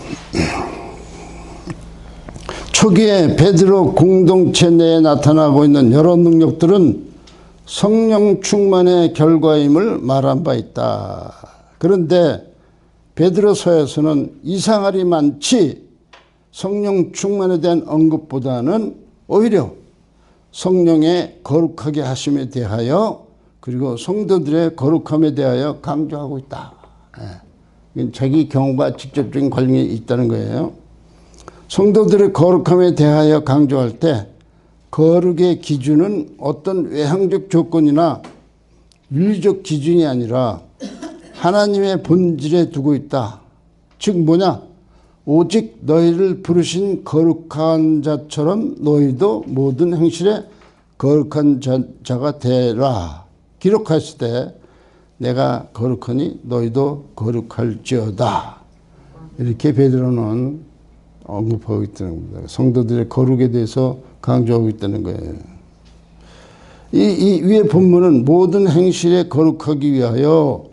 초기에 베드로 공동체 내에 나타나고 있는 여러 능력들은 성령 충만의 결과임을 말한 바 있다. 그런데 베드로서에서는 이상할이 많지 성령 충만에 대한 언급보다는 오히려 성령의 거룩하게 하심에 대하여 그리고 성도들의 거룩함에 대하여 강조하고 있다. 자기 경험과 직접적인 관련이 있다는 거예요. 성도들의 거룩함에 대하여 강조할 때 거룩의 기준은 어떤 외향적 조건이나 윤리적 기준이 아니라 하나님의 본질에 두고 있다. 즉 뭐냐? 오직 너희를 부르신 거룩한 자처럼 너희도 모든 행실에 거룩한 자가 되라. 기록했을 때 내가 거룩하니 너희도 거룩할지어다. 이렇게 베드로는 언급하고 있다는 겁니다. 성도들의 거룩에 대해서 강조하고 있다는 거예요. 이 위의 본문은 모든 행실에 거룩하기 위하여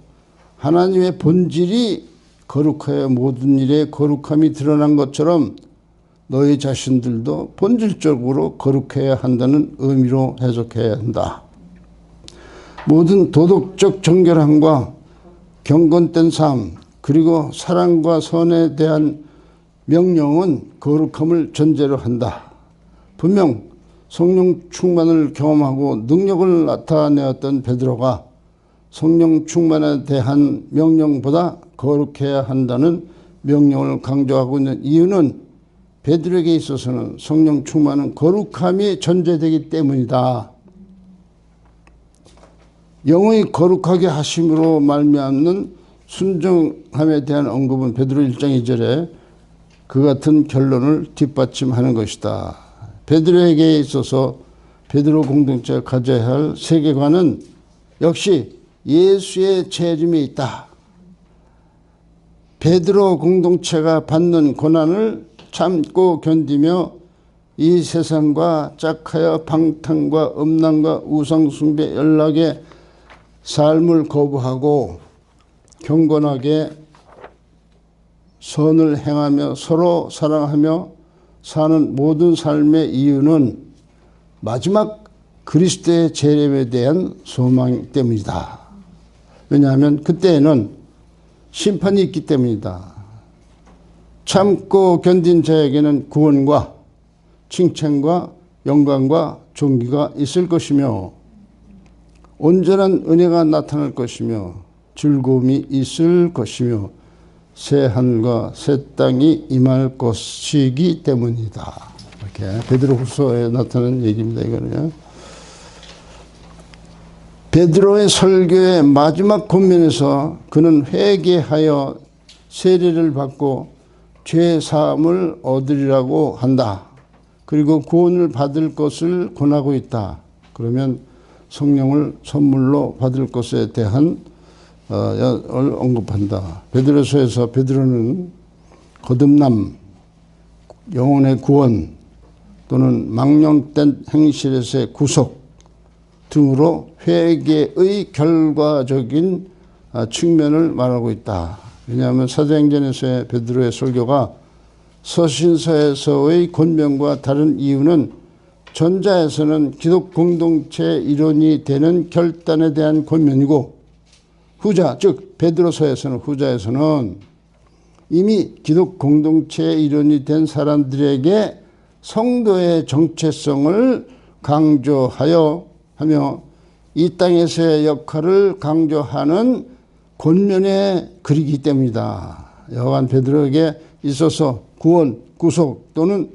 하나님의 본질이 거룩하여 모든 일에 거룩함이 드러난 것처럼 너희 자신들도 본질적으로 거룩해야 한다는 의미로 해석해야 한다. 모든 도덕적 정결함과 경건된 삶 그리고 사랑과 선에 대한 명령은 거룩함을 전제로 한다. 분명 성령 충만을 경험하고 능력을 나타내었던 베드로가 성령 충만에 대한 명령보다 거룩해야 한다는 명령을 강조하고 있는 이유는 베드로에게 있어서는 성령 충만은 거룩함이 전제되기 때문이다. 영의 거룩하게 하심으로 말미암는 순종함에 대한 언급은 베드로 1장 2절에 그 같은 결론을 뒷받침하는 것이다. 베드로에게 있어서 베드로 공동체가 가져야 할 세계관은 역시 예수의 재림에 있다. 베드로 공동체가 받는 고난을 참고 견디며 이 세상과 짝하여 방탕과 음란과 우상숭배 연락의 삶을 거부하고 경건하게 선을 행하며 서로 사랑하며 사는 모든 삶의 이유는 마지막 그리스도의 재림에 대한 소망 때문이다. 왜냐하면 그때에는 심판이 있기 때문이다. 참고 견딘 자에게는 구원과 칭찬과 영광과 존귀가 있을 것이며 온전한 은혜가 나타날 것이며 즐거움이 있을 것이며 새 하늘과 새 땅이 임할 것이기 때문이다. 이렇게 베드로후서에 나타나는 얘기입니다. 이거는요. 베드로의 설교의 마지막 권면에서 그는 회개하여 세례를 받고 죄 사함을 얻으리라고 한다. 그리고 구원을 받을 것을 권하고 있다. 그러면 성령을 선물로 받을 것에 대한 언급한다. 베드로서에서 베드로는 거듭남, 영혼의 구원 또는 망령된 행실에서의 구속 등으로 회개의 결과적인 측면을 말하고 있다. 왜냐하면 사도행전에서의 베드로의 설교가 서신서에서의 권면과 다른 이유는 전자에서는 기독 공동체 일원이 되는 결단에 대한 권면이고 후자, 즉 베드로서에서는 후자에서는 이미 기독 공동체의 일원이 된 사람들에게 성도의 정체성을 강조하여 하며 이 땅에서의 역할을 강조하는 권면의 글이기 때문이다. 요한 베드로에게 있어서 구원, 구속 또는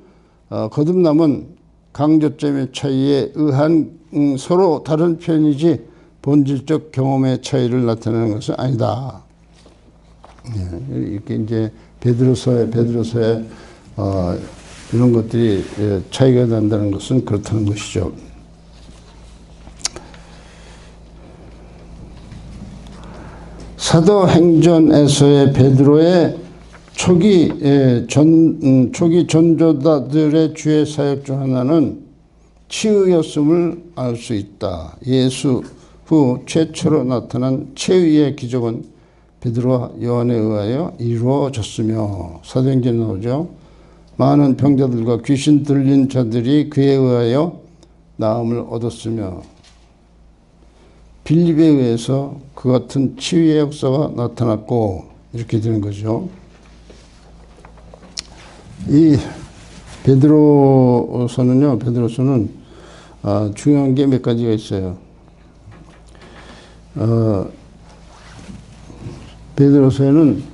거듭남은 강조점의 차이에 의한 서로 다른 표현이지 본질적 경험의 차이를 나타내는 것은 아니다. 이렇게 이제 베드로서에 이런 것들이 차이가 난다는 것은 그렇다는 것이죠. 사도행전에서의 베드로의 초기 전도자들의 주의 사역 중 하나는 치유였음을 알 수 있다. 예수 후 최초로 나타난 치유의 기적은 베드로와 요한에 의하여 이루어졌으며 사도행전에 나오죠. 많은 병자들과 귀신 들린 자들이 그에 의하여 나음을 얻었으며 빌립에 의해서 그 같은 치유의 역사가 나타났고 이렇게 되는 거죠. 이 베드로서는 중요한 게 몇 가지가 있어요. 베드로서에는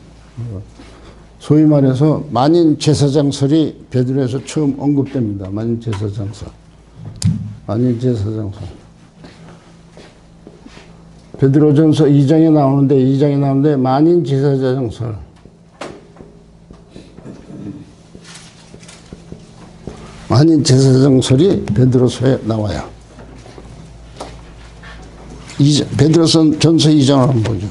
소위 말해서 만인제사장설이 베드로에서 처음 언급됩니다. 만인제사장설. 베드로전서 2장에 나오는데 만인제사장설. 만인제사장설이 베드로서에 나와요. 베드로전서 2장을 한번 보죠.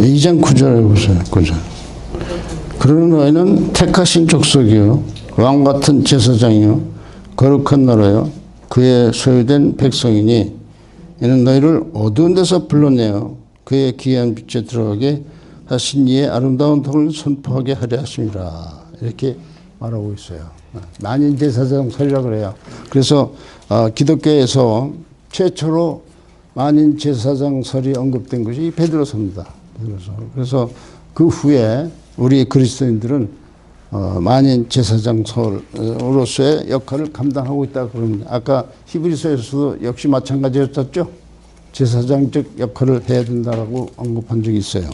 이 장 9절에 보세요. 9절. 그러는 너희는 택하신 족속이요 왕같은 제사장이요 거룩한 나라요 그의 소유된 백성이니 이는 너희를 어두운 데서 불러내어 그의 귀한 빛에 들어가게 하신 이의 아름다운 덕을 선포하게 하려 하심이라. 이렇게 말하고 있어요. 만인제사장설이라고 그래요. 그래서 기독교에서 최초로 만인제사장설이 언급된 것이 베드로서입니다. 그래서 그 후에 우리 그리스도인들은 만인제사장으로서의 역할을 감당하고 있다고 그럽니다. 아까 히브리서에서도 역시 마찬가지였었죠. 제사장적 역할을 해야 된다고 언급한 적이 있어요.